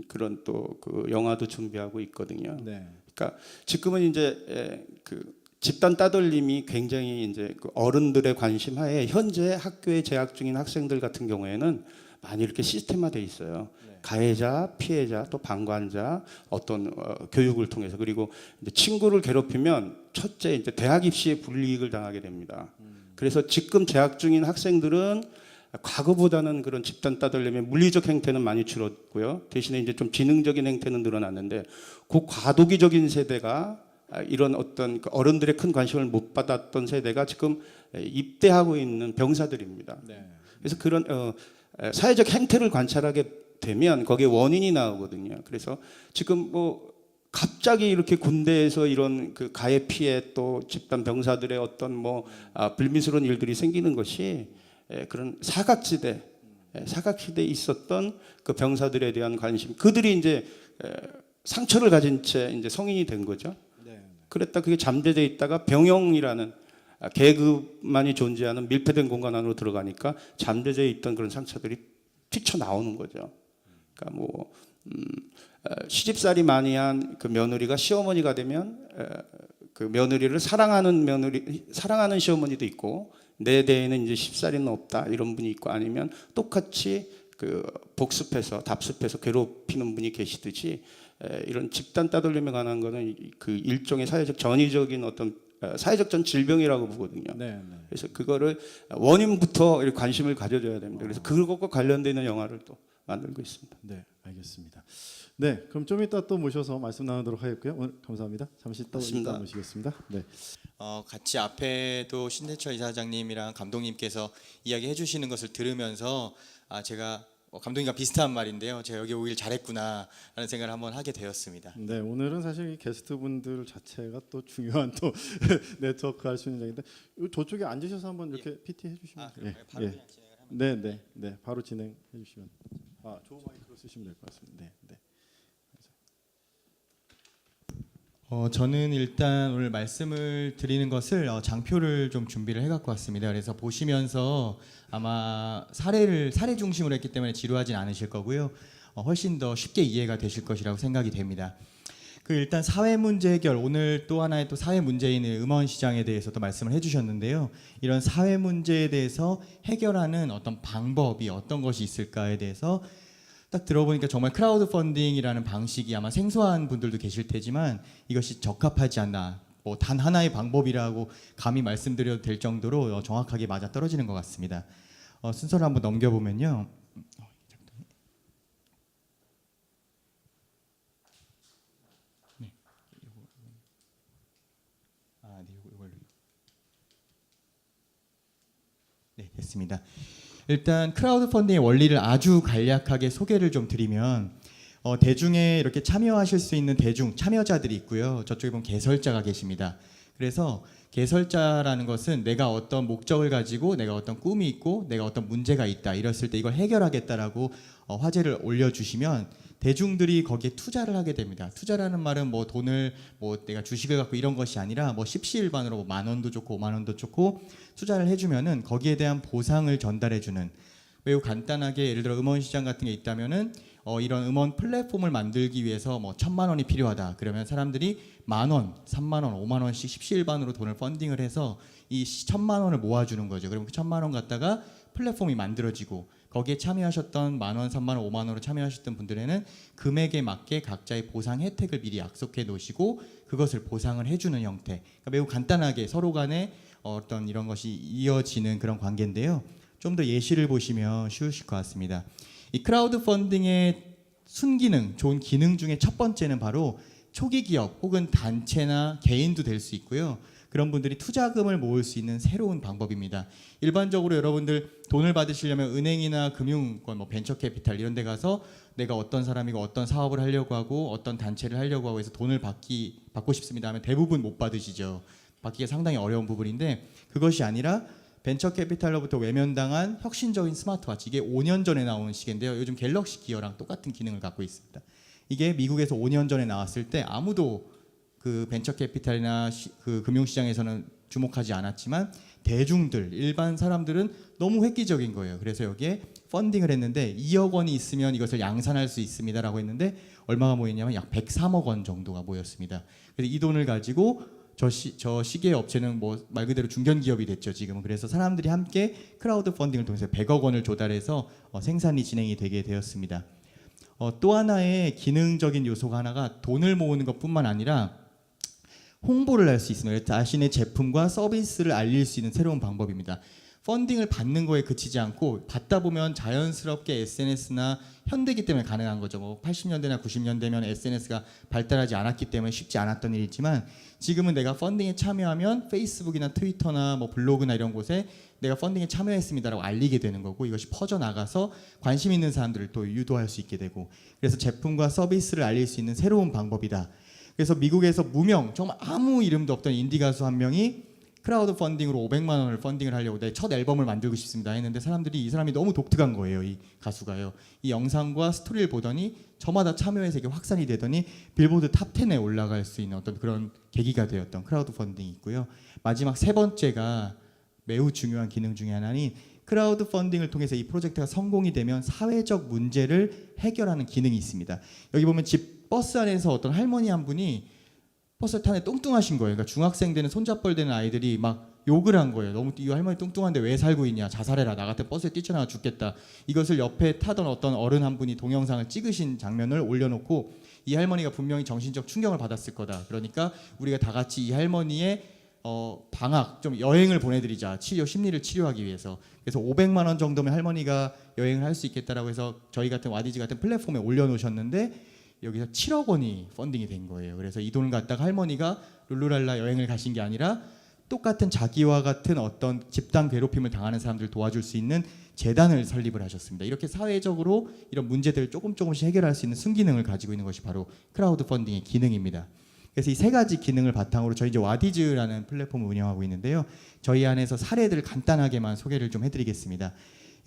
S3: 그런 또 그 영화도 준비하고 있거든요.
S1: 네.
S3: 그러니까 지금은 이제 그 집단 따돌림이 굉장히 이제 그 어른들의 관심하에 현재 학교에 재학 중인 학생들 같은 경우에는 많이 이렇게 시스템화돼 있어요.
S1: 네.
S3: 가해자, 피해자, 또 방관자 어떤 교육을 통해서 그리고 이제 친구를 괴롭히면 첫째 이제 대학 입시에 불이익을 당하게 됩니다. 그래서 지금 재학 중인 학생들은 과거보다는 그런 집단 따돌림의 물리적 행태는 많이 줄었고요. 대신에 이제 좀 지능적인 행태는 늘어났는데 그 과도기적인 세대가 이런 어떤 그 어른들의 큰 관심을 못 받았던 세대가 지금 입대하고 있는 병사들입니다.
S1: 네.
S3: 그래서 그런 사회적 행태를 관찰하게 되면 거기에 원인이 나오거든요. 그래서 지금 뭐 갑자기 이렇게 군대에서 이런 그 가해 피해 또 집단 병사들의 어떤 뭐 불미스러운 일들이 생기는 것이 그런 사각지대에 있었던 그 병사들에 대한 관심, 그들이 이제 상처를 가진 채 이제 성인이 된 거죠.
S1: 네.
S3: 그랬다 그게 잠재돼 있다가 병영이라는 계급만이 존재하는 밀폐된 공간 안으로 들어가니까 잠재돼 있던 그런 상처들이 튀쳐나오는 거죠. 그러니까 뭐 시집살이 많이 한 그 며느리가 시어머니가 되면 그 며느리를 사랑하는 시어머니도 있고 내 대에는 이제 십살이는 없다 이런 분이 있고 아니면 똑같이 그 복습해서 답습해서 괴롭히는 분이 계시듯이 이런 집단 따돌림에 관한 거는 그 일종의 사회적 전이적인 어떤 사회적 전 질병이라고 보거든요.
S1: 네, 네.
S3: 그래서 그거를 원인부터 이렇게 관심을 가져줘야 됩니다. 그래서 그것과 관련되는 영화를 또 만들고 있습니다.
S1: 네, 알겠습니다. 네, 그럼 좀 이따 또 모셔서 말씀 나누도록 하겠고요. 오늘 감사합니다. 잠시 또
S3: 고맙습니다.
S1: 이따 모시겠습니다. 네.
S4: 같이 앞에도 신대철 이사장님이랑 감독님께서 이야기해 주시는 것을 들으면서 제가 감독님과 비슷한 말인데요. 제가 여기 오길 잘했구나라는 생각을 한번 하게 되었습니다.
S1: 네, 오늘은 사실 이 게스트분들 자체가 또 중요한 또 네트워크 할 수 있는 장인데 저쪽에 앉으셔서 한번 이렇게 PT 해주시면
S4: 그럴까요? 바로 그냥 진행을 하면
S1: 네, 네, 네, 바로 진행해 주시면 조 마이크로 쓰시면 될 것 같습니다. 네, 네.
S4: 저는 일단 오늘 말씀을 드리는 것을 장표를 좀 준비를 해갖고 왔습니다. 그래서 보시면서 아마 사례 중심으로 했기 때문에 지루하진 않으실 거고요. 훨씬 더 쉽게 이해가 되실 것이라고 생각이 됩니다. 그 일단 사회 문제 해결, 오늘 또 하나의 또 사회 문제인 음원 시장에 대해서 또 말씀을 해주셨는데요. 이런 사회 문제에 대해서 해결하는 어떤 방법이 어떤 것이 있을까에 대해서 딱 들어보니까 정말 크라우드 펀딩이라는 방식이 아마 생소한 분들도 계실 테지만 이것이 적합하지 않나, 뭐 단 하나의 방법이라고 감히 말씀드려도 될 정도로 정확하게 맞아 떨어지는 것 같습니다. 순서를 한번 넘겨보면요. 네. 네, 됐습니다. 일단 크라우드 펀딩의 원리를 아주 간략하게 소개를 좀 드리면 대중에 이렇게 참여하실 수 있는 대중 참여자들이 있고요. 저쪽에 보면 개설자가 계십니다. 그래서 개설자라는 것은 내가 어떤 목적을 가지고 내가 어떤 꿈이 있고 내가 어떤 문제가 있다 이랬을 때 이걸 해결하겠다라고 화제를 올려주시면 대중들이 거기에 투자를 하게 됩니다. 투자라는 말은 뭐 돈을 뭐 내가 주식을 갖고 이런 것이 아니라 뭐 십시일반으로 뭐 10,000원도 좋고 50,000원도 좋고 투자를 해주면은 거기에 대한 보상을 전달해주는, 매우 간단하게 예를 들어 음원 시장 같은 게 있다면은 이런 음원 플랫폼을 만들기 위해서 뭐 1,000만 원이 필요하다. 그러면 사람들이 10,000원, 30,000원, 50,000원씩 십시일반으로 돈을 펀딩을 해서 이 1,000만 원을 모아주는 거죠. 그러면 그 1,000만 원 갖다가 플랫폼이 만들어지고 거기에 참여하셨던 10,000원, 30,000원, 50,000원으로 참여하셨던 분들에는 금액에 맞게 각자의 보상 혜택을 미리 약속해 놓으시고 그것을 보상을 해주는 형태. 그러니까 매우 간단하게 서로 간에 어떤 이런 것이 이어지는 그런 관계인데요. 좀 더 예시를 보시면 쉬우실 것 같습니다. 이 크라우드 펀딩의 순기능, 좋은 기능 중에 첫 번째는 바로 초기 기업 혹은 단체나 개인도 될 수 있고요. 그런 분들이 투자금을 모을 수 있는 새로운 방법입니다. 일반적으로 여러분들 돈을 받으시려면 은행이나 금융권, 뭐 벤처캐피탈 이런 데 가서 내가 어떤 사람이고 어떤 사업을 하려고 하고 어떤 단체를 하려고 하고 해서 돈을 받고 싶습니다 하면 대부분 못 받으시죠. 받기가 상당히 어려운 부분인데 그것이 아니라 벤처캐피탈로부터 외면당한 혁신적인 스마트워치, 이게 5년 전에 나온 시계인데요. 요즘 갤럭시 기어랑 똑같은 기능을 갖고 있습니다. 이게 미국에서 5년 전에 나왔을 때 아무도 그 벤처 캐피탈이나 그 금융시장에서는 주목하지 않았지만 대중들, 일반 사람들은 너무 획기적인 거예요. 그래서 여기에 펀딩을 했는데 2억 원이 있으면 이것을 양산할 수 있습니다라고 했는데 얼마가 모였냐면 약 103억 원 정도가 모였습니다. 그래서 이 돈을 가지고 저 시계 업체는 뭐 말 그대로 중견 기업이 됐죠 지금은. 그래서 사람들이 함께 크라우드 펀딩을 통해서 100억 원을 조달해서 생산이 진행이 되게 되었습니다. 또 하나의 기능적인 요소가 하나가 돈을 모으는 것뿐만 아니라 홍보를 할 수 있습니다. 자신의 제품과 서비스를 알릴 수 있는 새로운 방법입니다. 펀딩을 받는 거에 그치지 않고 받다 보면 자연스럽게 SNS나 현대기 때문에 가능한 거죠. 뭐 80년대나 90년대면 SNS가 발달하지 않았기 때문에 쉽지 않았던 일이지만 지금은 내가 펀딩에 참여하면 페이스북이나 트위터나 뭐 블로그나 이런 곳에 내가 펀딩에 참여했습니다라고 알리게 되는 거고 이것이 퍼져나가서 관심 있는 사람들을 또 유도할 수 있게 되고 그래서 제품과 서비스를 알릴 수 있는 새로운 방법이다. 그래서 미국에서 무명 정말 아무 이름도 없던 인디 가수 한 명이 크라우드 펀딩으로 500만 원을 펀딩을 하려고 내 첫 앨범을 만들고 싶습니다 했는데 사람들이 이 사람이 너무 독특한 거예요. 이 가수가요. 이 영상과 스토리를 보더니 저마다 참여해서 이게 확산이 되더니 빌보드 탑 10에 올라갈 수 있는 어떤 그런 계기가 되었던 크라우드 펀딩이 있고요. 마지막 세 번째가 매우 중요한 기능 중에 하나인 크라우드 펀딩을 통해서 이 프로젝트가 성공이 되면 사회적 문제를 해결하는 기능이 있습니다. 여기 보면 집 버스 안에서 어떤 할머니 한 분이 버스 탄에 뚱뚱하신 거예요. 그러니까 중학생 되는 손잡벌 되는 아이들이 막 욕을 한 거예요. 너무 이 할머니 뚱뚱한데 왜 살고 있냐. 자살해라. 나 같은 버스에 뛰쳐나가 죽겠다. 이것을 옆에 타던 어떤 어른 한 분이 동영상을 찍으신 장면을 올려놓고 이 할머니가 분명히 정신적 충격을 받았을 거다. 그러니까 우리가 다 같이 이 할머니의 방학 좀 여행을 보내드리자. 심리를 치료하기 위해서. 그래서 500만 원 정도면 할머니가 여행을 할 수 있겠다라고 해서 저희 같은 와디즈 같은 플랫폼에 올려놓으셨는데 여기서 7억 원이 펀딩이 된 거예요. 그래서 이 돈을 갖다가 할머니가 룰루랄라 여행을 가신 게 아니라 똑같은 자기와 같은 어떤 집단 괴롭힘을 당하는 사람들을 도와줄 수 있는 재단을 설립을 하셨습니다. 이렇게 사회적으로 이런 문제들을 조금씩 해결할 수 있는 순기능을 가지고 있는 것이 바로 크라우드 펀딩의 기능입니다. 그래서 이 세 가지 기능을 바탕으로 저희 이제 와디즈라는 플랫폼을 운영하고 있는데요. 저희 안에서 사례들을 간단하게만 소개를 좀 해드리겠습니다.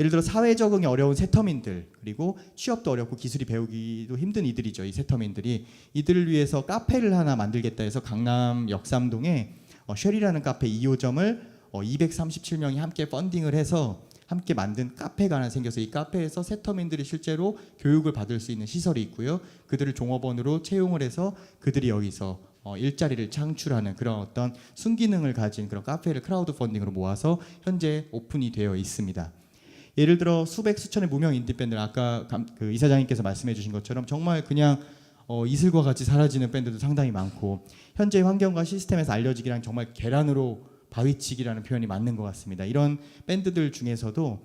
S4: 예를 들어 사회 적응이 어려운 세터민들 그리고 취업도 어렵고 기술이 배우기도 힘든 이들이죠. 이 세터민들이 이들을 위해서 카페를 하나 만들겠다 해서 강남 역삼동에 쉘이라는 카페 2호점을 237명이 함께 펀딩을 해서 함께 만든 카페가 하나 생겨서 이 카페에서 세터민들이 실제로 교육을 받을 수 있는 시설이 있고요. 그들을 종업원으로 채용을 해서 그들이 여기서 일자리를 창출하는 그런 어떤 순기능을 가진 그런 카페를 크라우드 펀딩으로 모아서 현재 오픈이 되어 있습니다. 예를 들어 수백 수천의 무명 인디밴드 아까 그 이사장님께서 말씀해 주신 것처럼 정말 그냥 이슬과 같이 사라지는 밴드도 상당히 많고 현재 환경과 시스템에서 알려지기랑 정말 계란으로 바위치기라는 표현이 맞는 것 같습니다. 이런 밴드들 중에서도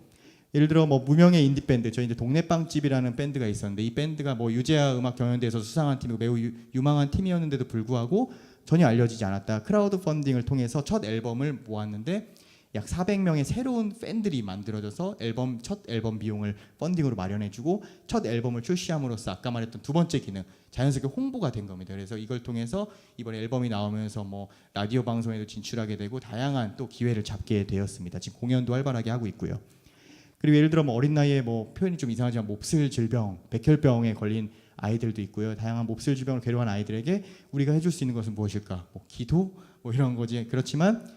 S4: 예를 들어 뭐 무명의 인디 밴드 저희 이제 동네빵집이라는 밴드가 있었는데 이 밴드가 뭐 유재하 음악 경연대회에서 수상한 팀이고 매우 유망한 팀이었는데도 불구하고 전혀 알려지지 않았다. 크라우드 펀딩을 통해서 첫 앨범을 모았는데 약 400명의 새로운 팬들이 만들어져서 첫 앨범 비용을 펀딩으로 마련해주고 첫 앨범을 출시함으로써 아까 말했던 두 번째 기능 자연스럽게 홍보가 된 겁니다. 그래서 이걸 통해서 이번에 앨범이 나오면서 뭐 라디오 방송에도 진출하게 되고 다양한 또 기회를 잡게 되었습니다. 지금 공연도 활발하게 하고 있고요. 그리고 예를 들어 뭐 어린 나이에 뭐 표현이 좀 이상하지만 몹쓸 질병, 백혈병에 걸린 아이들도 있고요. 다양한 몹쓸 질병을 괴로워한 아이들에게 우리가 해줄 수 있는 것은 무엇일까? 뭐 기도? 뭐 이런 거지. 그렇지만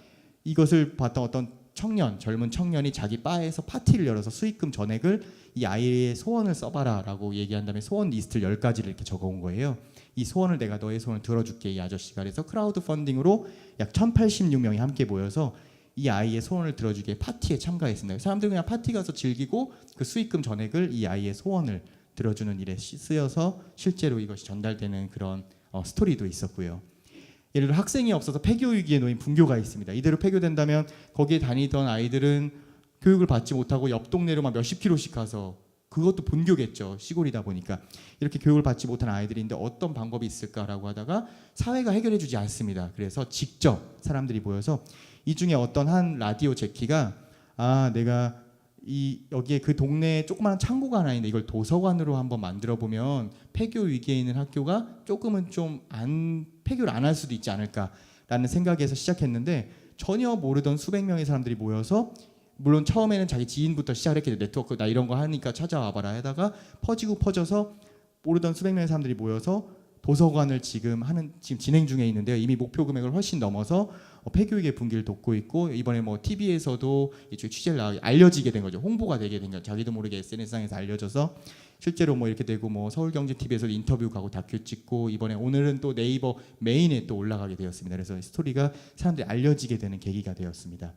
S4: 이것을 봤던 어떤 젊은 청년이 자기 바에서 파티를 열어서 수익금 전액을 이 아이의 소원을 써봐라 라고 얘기한 다음에 소원 리스트를 10가지를 이렇게 적어온 거예요. 이 소원을 내가 너의 소원을 들어줄게 이 아저씨가. 그래서 크라우드 펀딩으로 약 1086명이 함께 모여서 이 아이의 소원을 들어주기에 파티에 참가했습니다. 사람들은 그냥 파티 가서 즐기고 그 수익금 전액을 이 아이의 소원을 들어주는 일에 쓰여서 실제로 이것이 전달되는 그런 스토리도 있었고요. 예를 들어 학생이 없어서 폐교 위기에 놓인 분교가 있습니다. 이대로 폐교된다면 거기에 다니던 아이들은 교육을 받지 못하고 옆 동네로 막 몇십 킬로씩 가서 그것도 본교겠죠. 시골이다 보니까 이렇게 교육을 받지 못한 아이들인데 어떤 방법이 있을까라고 하다가 사회가 해결해 주지 않습니다. 그래서 직접 사람들이 모여서 이 중에 어떤 한 라디오 제키가 내가 여기에 그 동네에 조그마한 창고가 하나 있는데 이걸 도서관으로 한번 만들어 보면 폐교 위기에 있는 학교가 조금은 좀 폐교를 안 할 수도 있지 않을까라는 생각에서 시작했는데 전혀 모르던 수백 명의 사람들이 모여서 물론 처음에는 자기 지인부터 시작을 했겠죠. 네트워크 나 이런 거 하니까 찾아와봐라 하다가 퍼져서 모르던 수백 명의 사람들이 모여서 도서관을 지금 진행 중에 있는데요. 이미 목표 금액을 훨씬 넘어서 폐교육의 분기를 돕고 있고 이번에 뭐 TV에서도 이쪽 취재를 알려지게 된 거죠. 홍보가 되게 된 거죠. 자기도 모르게 SNS상에서 알려져서 실제로 뭐 이렇게 되고 뭐 서울경제TV에서 인터뷰 가고 다큐 찍고 이번에 오늘은 또 네이버 메인에 또 올라가게 되었습니다. 그래서 스토리가 사람들이 알려지게 되는 계기가 되었습니다.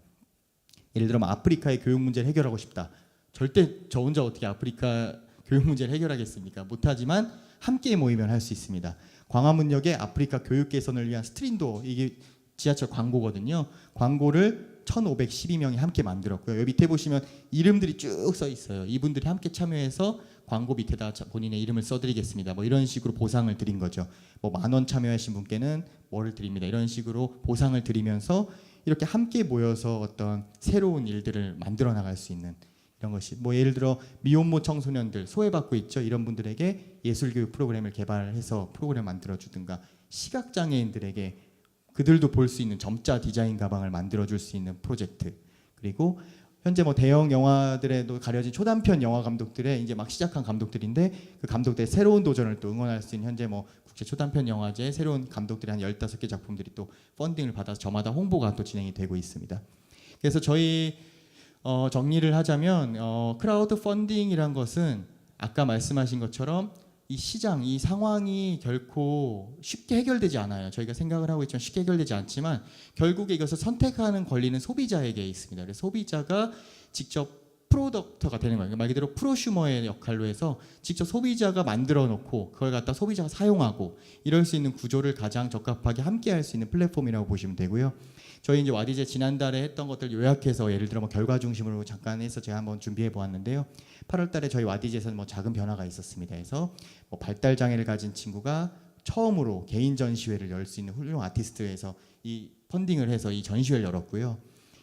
S4: 예를 들어 뭐 아프리카의 교육 문제를 해결하고 싶다. 절대 저 혼자 어떻게 아프리카 교육 문제를 해결하겠습니까? 못하지만 함께 모이면 할 수 있습니다. 광화문역에 아프리카 교육 개선을 위한 스트린도 이게 지하철 광고거든요. 광고를 1,512명이 함께 만들었고요. 여기 밑에 보시면 이름들이 쭉 써 있어요. 이분들이 함께 참여해서 광고 밑에다 본인의 이름을 써드리겠습니다. 뭐 이런 식으로 보상을 드린 거죠. 뭐 10,000원 참여하신 분께는 뭐를 드립니다. 이런 식으로 보상을 드리면서 이렇게 함께 모여서 어떤 새로운 일들을 만들어 나갈 수 있는 이런 것이 뭐 예를 들어 미혼모 청소년들 소외받고 있죠. 이런 분들에게 예술교육 프로그램을 개발해서 프로그램 만들어 주든가 시각장애인들에게 그들도 볼 수 있는 점자 디자인 가방을 만들어 줄 수 있는 프로젝트 그리고 현재 뭐 대형 영화들에도 가려진 초단편 영화 감독들의 이제 막 시작한 감독들인데 그 감독들의 새로운 도전을 또 응원할 수 있는 현재 뭐 국제 초단편 영화제 새로운 감독들이 한 15개 작품들이 또 펀딩을 받아서 저마다 홍보가 또 진행이 되고 있습니다. 그래서 저희 정리를 하자면 크라우드 펀딩이란 것은 아까 말씀하신 것처럼 이 시장, 이 상황이 결코 쉽게 해결되지 않아요. 저희가 생각을 하고 있지만 쉽게 해결되지 않지만 결국에 이것을 선택하는 권리는 소비자에게 있습니다. 그래서 소비자가 직접 프로덕터가 되는 거예요. 말 그대로 프로슈머의 역할로 해서 직접 소비자가 만들어 놓고 그걸 갖다 소비자가 사용하고 이럴 수 있는 구조를 가장 적합하게 함께 할 수 있는 플랫폼이라고 보시면 되고요. 저희 이제 와디제 지난달에 했던 것들 요약해서 예를 들어 뭐 결과 중심으로 잠깐 해서 제가 한번 준비해 보았는데요. 8월달에 저희 와디제에서는 뭐 작은 변화가 있었습니다. 그래서 뭐 발달 장애를 가진 친구가 처음으로 개인 전시회를 열 수 있는 훌륭한 아티스트에서 이 펀딩을 해서 이 전시회를 열었고요.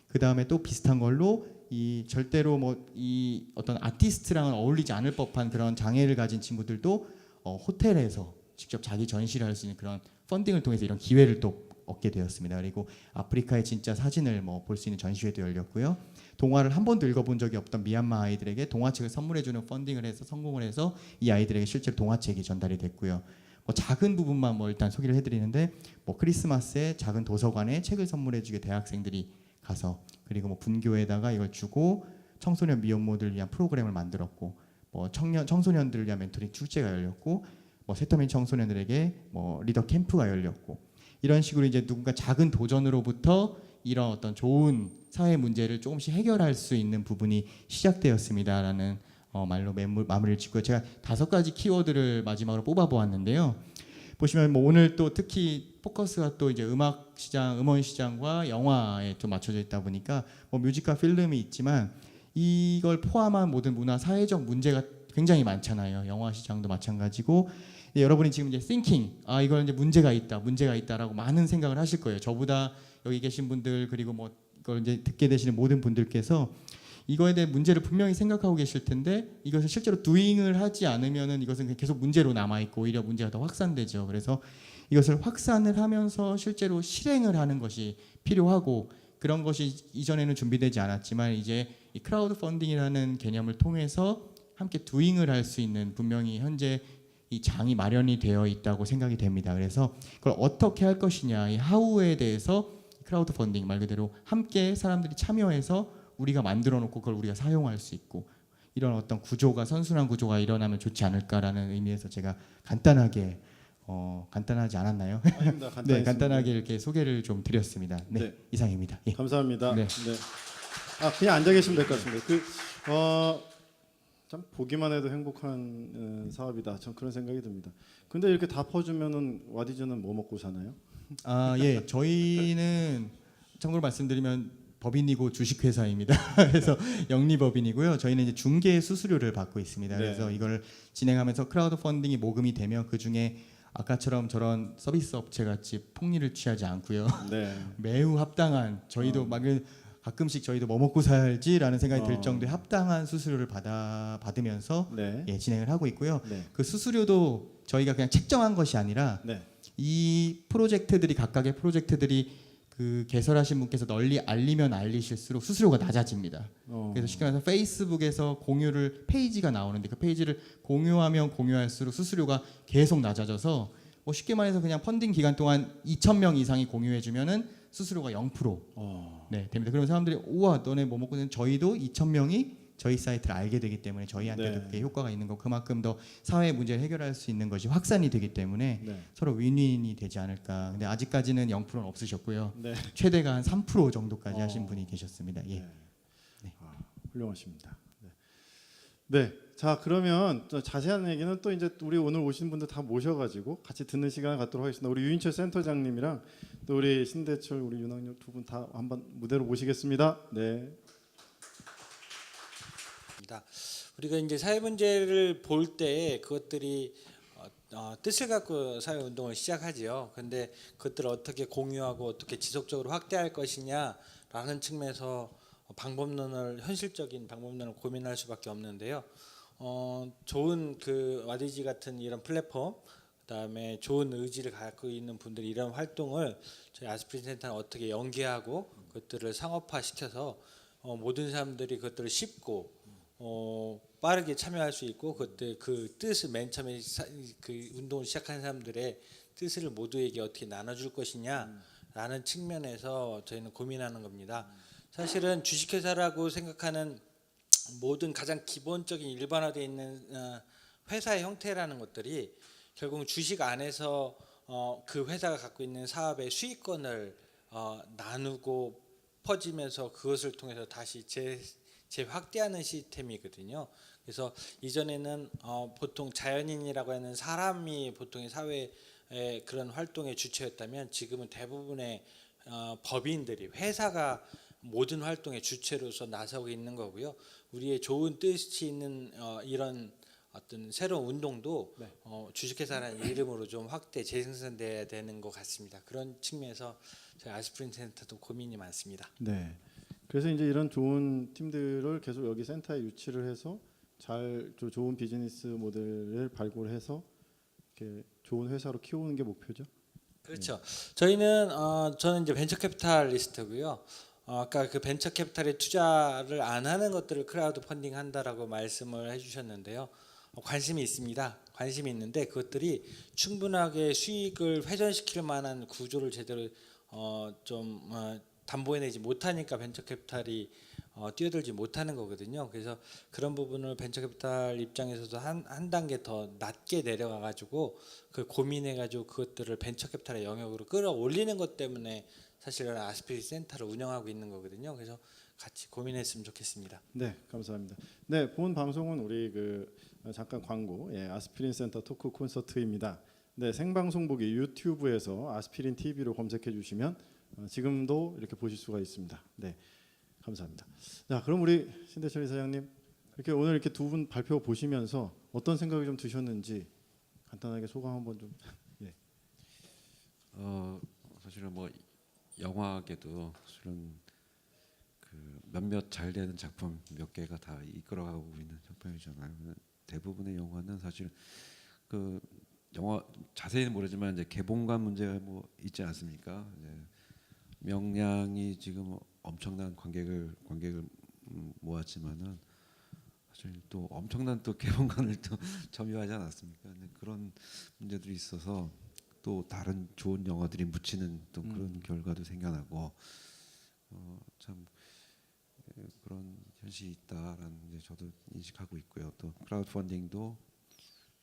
S4: 그 다음에 또 비슷한 걸로 이 절대로 뭐 이 어떤 아티스트랑은 어울리지 않을 법한 그런 장애를 가진 친구들도 호텔에서 직접 자기 전시를 할 수 있는 그런 펀딩을 통해서 이런 기회를 또 얻게 되었습니다. 그리고 아프리카의 진짜 사진을 뭐 볼 수 있는 전시회도 열렸고요. 동화를 한 번도 읽어본 적이 없던 미얀마 아이들에게 동화책을 선물해주는 펀딩을 해서 성공을 해서 이 아이들에게 실제로 동화책이 전달이 됐고요. 뭐 작은 부분만 뭐 일단 소개를 해드리는데 뭐 크리스마스에 작은 도서관에 책을 선물해주게 대학생들이 가서 그리고 뭐 분교에다가 이걸 주고 청소년 미혼모들을 위한 프로그램을 만들었고 뭐 청소년들을 위한 멘토링 축제가 열렸고 뭐 세터민 청소년들에게 뭐 리더 캠프가 열렸고 이런 식으로 이제 누군가 작은 도전으로부터 이런 어떤 좋은 사회 문제를 조금씩 해결할 수 있는 부분이 시작되었습니다라는 말로 마무리를 짓고요. 제가 5가지 키워드를 마지막으로 뽑아보았는데요. 보시면 뭐 오늘 또 특히 포커스가 또 이제 음악 시장, 음원 시장과 영화에 좀 맞춰져 있다 보니까 뭐 뮤직과 필름이 있지만 이걸 포함한 모든 문화 사회적 문제가 굉장히 많잖아요. 영화 시장도 마찬가지고 여러분이 지금 이제 thinking 이걸 이제 문제가 있다라고 많은 생각을 하실 거예요. 저보다 여기 계신 분들 그리고 뭐 이걸 이제 듣게 되시는 모든 분들께서 이거에 대해 문제를 분명히 생각하고 계실 텐데 이것을 실제로 doing을 하지 않으면은 이것은 계속 문제로 남아 있고 오히려 문제가 더 확산되죠. 그래서 이것을 확산을 하면서 실제로 실행을 하는 것이 필요하고 그런 것이 이전에는 준비되지 않았지만 이제 이 크라우드 펀딩이라는 개념을 통해서 함께 doing을 할 수 있는 분명히 현재 이 장이 마련이 되어 있다고 생각이 됩니다. 그래서 그걸 어떻게 할 것이냐, 이 how에 대해서 크라우드 펀딩 말 그대로 함께 사람들이 참여해서 우리가 만들어 놓고 그걸 우리가 사용할 수 있고 이런 어떤 구조가 선순환 구조가 일어나면 좋지 않을까라는 의미에서 제가 간단하게 간단하지 않았나요?
S1: 아닙니다.
S4: 네, 간단하게 이렇게 소개를 좀 드렸습니다. 네,
S1: 네.
S4: 이상입니다. 예.
S1: 감사합니다.
S4: 네.
S1: 네. 그냥 앉아 계시면 될 것 같습니다. 참 보기만 해도 행복한 사업이다. 전 그런 생각이 듭니다. 근데 이렇게 다 퍼주면은 와디즈는 뭐 먹고 사나요?
S4: 예, 저희는 참고로 말씀드리면 법인이고 주식회사입니다. 그래서 영리법인이고요. 저희는 이제 중개 수수료를 받고 있습니다.
S1: 네.
S4: 그래서 이걸 진행하면서 크라우드 펀딩이 모금이 되면 그 중에 아까처럼 저런 서비스 업체 같이 폭리를 취하지 않고요.
S1: 네.
S4: 매우 합당한 저희도 막 가끔씩 저희도 뭐 먹고 살지라는 생각이 들 정도의 합당한 수수료를 받으면서
S1: 네.
S4: 예, 진행을 하고 있고요.
S1: 네.
S4: 그 수수료도 저희가 그냥 책정한 것이 아니라
S1: 네.
S4: 이 프로젝트들이 각각의 프로젝트들이 그 개설하신 분께서 널리 알리면 알리실수록 수수료가 낮아집니다. 그래서 쉽게 말해서 페이스북에서 페이지가 나오는데 그 페이지를 공유하면 공유할수록 수수료가 계속 낮아져서 뭐 쉽게 말해서 그냥 펀딩 기간 동안 2,000명 이상이 공유해주면은 수수료가 0% 네, 됩니다. 그러면 사람들이 우와 너네 뭐 먹고 있는 저희도 2,000명이 저희 사이트를 알게 되기 때문에 저희한테도
S1: 네.
S4: 그게 효과가 있는 거 그만큼 더 사회 문제를 해결할 수 있는 것이 확산이 되기 때문에
S1: 네.
S4: 서로 윈윈이 되지 않을까. 근데 아직까지는 0%는 없으셨고요.
S1: 네.
S4: 최대가 한 3% 정도까지 하신 분이 계셨습니다. 예.
S1: 네. 훌륭하십니다. 네. 네. 자 그러면 또 자세한 얘기는 또 이제 우리 오늘 오신 분들 다 모셔가지고 같이 듣는 시간을 갖도록 하겠습니다. 우리 유인철 센터장님이랑 또 우리 신대철 우리 윤학력 두 분 다 한번 무대로 모시겠습니다. 네.
S5: 우리가 이제 사회 문제를 볼 때 그것들이 뜻을 갖고 사회 운동을 시작하지요. 근데 그것들을 어떻게 공유하고 어떻게 지속적으로 확대할 것이냐라는 측면에서 현실적인 방법론을 고민할 수밖에 없는데요. 좋은 그 와디지 같은 이런 플랫폼, 그다음에 좋은 의지를 갖고 있는 분들이 이런 활동을 저희 아스피린 센터는 어떻게 연계하고 그것들을 상업화시켜서 모든 사람들이 그것들을 쉽고 빠르게 참여할 수 있고 그때 그 뜻을 맨 처음에 그 운동을 시작한 사람들의 뜻을 모두에게 어떻게 나눠줄 것이냐라는 측면에서 저희는 고민하는 겁니다. 사실은 주식회사라고 생각하는 모든 가장 기본적인 일반화되어 있는 회사의 형태라는 것들이 결국 주식 안에서 그 회사가 갖고 있는 사업의 수익권을 나누고 퍼지면서 그것을 통해서 다시 재확대하는 시스템이거든요. 그래서 이전에는 보통 자연인이라고 하는 사람이 보통의 사회의 그런 활동의 주체였다면 지금은 대부분의 법인들이 회사가 모든 활동의 주체로서 나서고 있는 거고요. 우리의 좋은 뜻이 있는 이런 어떤 새로운 운동도
S1: 네.
S5: 주식회사라는 이름으로 좀 확대 재생산돼야 되는 것 같습니다. 그런 측면에서 저희 아스피린 센터도 고민이 많습니다.
S1: 네. 그래서 이제 이런 좋은 팀들을 계속 여기 센터에 유치를 해서 좋은 비즈니스 모델을 발굴해서 이렇게 좋은 회사로 키우는 게 목표죠.
S5: 그렇죠. 저는 이제 벤처 캐피탈리스트고요. 아까 그 벤처 캐피탈에 투자를 안 하는 것들을 크라우드 펀딩 한다라고 말씀을 해주셨는데요. 관심이 있습니다. 관심이 있는데 그것들이 충분하게 수익을 회전시킬 만한 구조를 제대로 담보해내지 못하니까 벤처 캐피탈이 뛰어들지 못하는 거거든요. 그래서 그런 부분을 벤처 캐피탈 입장에서도 한 단계 더 낮게 내려가 가지고 그 고민해 가지고 그것들을 벤처 캐피탈의 영역으로 끌어올리는 것 때문에 사실은 아스피린 센터를 운영하고 있는 거거든요. 그래서 같이 고민했으면 좋겠습니다.
S1: 네, 감사합니다. 네, 본 방송은 우리 잠깐 광고, 아스피린 센터 토크 콘서트입니다. 네, 생방송 보기 유튜브에서 아스피린 TV로 검색해 주시면 지금도 이렇게 보실 수가 있습니다. 네, 감사합니다. 자, 그럼 우리 신대철 이사장님 이렇게 오늘 이렇게 두 분 발표 보시면서 어떤 생각이 좀 드셨는지 간단하게 소감 한번 좀. 예.
S2: 사실은 뭐 영화계도 사실은 그 몇몇 잘 되는 작품 몇 개가 다 이끌어가고 있는 형편이잖아요. 대부분의 영화는 사실 그 영화 자세히는 모르지만 이제 개봉관 문제가 뭐 있지 않습니까? 이제 명량이 지금 엄청난 관객을 모았지만은 사실 또 엄청난 또 개봉관을 또 점유하지 않았습니까? 근데 그런 문제들이 있어서 또 다른 좋은 영화들이 묻히는 또 그런 결과도 생겨나고 참 그런 현실이 있다라는 이제 저도 인식하고 있고요. 또 크라우드 펀딩도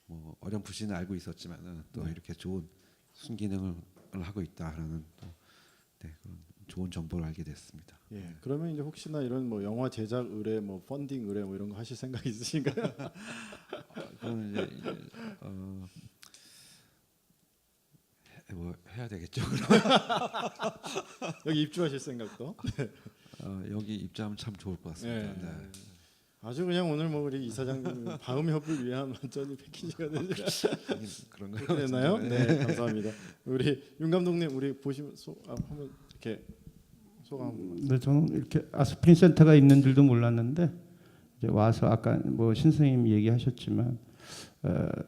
S2: 뭐 어렴풋이는 알고 있었지만은 또 이렇게 좋은 순기능을 하고 있다라는 또 그런 좋은 정보를 알게 됐습니다.
S1: 예. 그러면 이제 혹시나 이런 뭐 영화 제작 의뢰, 뭐 펀딩 의뢰, 뭐 이런 거 하실 생각 있으신가요?
S2: 그거는 이제 뭐 해야 되겠죠.
S1: 여기 입주하실 생각도?
S2: 여기 입장하면 참 좋을 것 같습니다.
S1: 네. 아주 그냥 오늘 뭐 우리 이사장님 방음협을 위한 완전히 패키지가 되죠.
S2: 그런 거
S1: 그렇게 되나요? 네, 감사합니다. 우리 윤 감독님 우리 보시면 한번 이렇게 소감 한번.
S3: 네, 저는 이렇게 아스피린 센터가 있는 줄도 몰랐는데 이제 와서 아까 뭐 신선생님 얘기하셨지만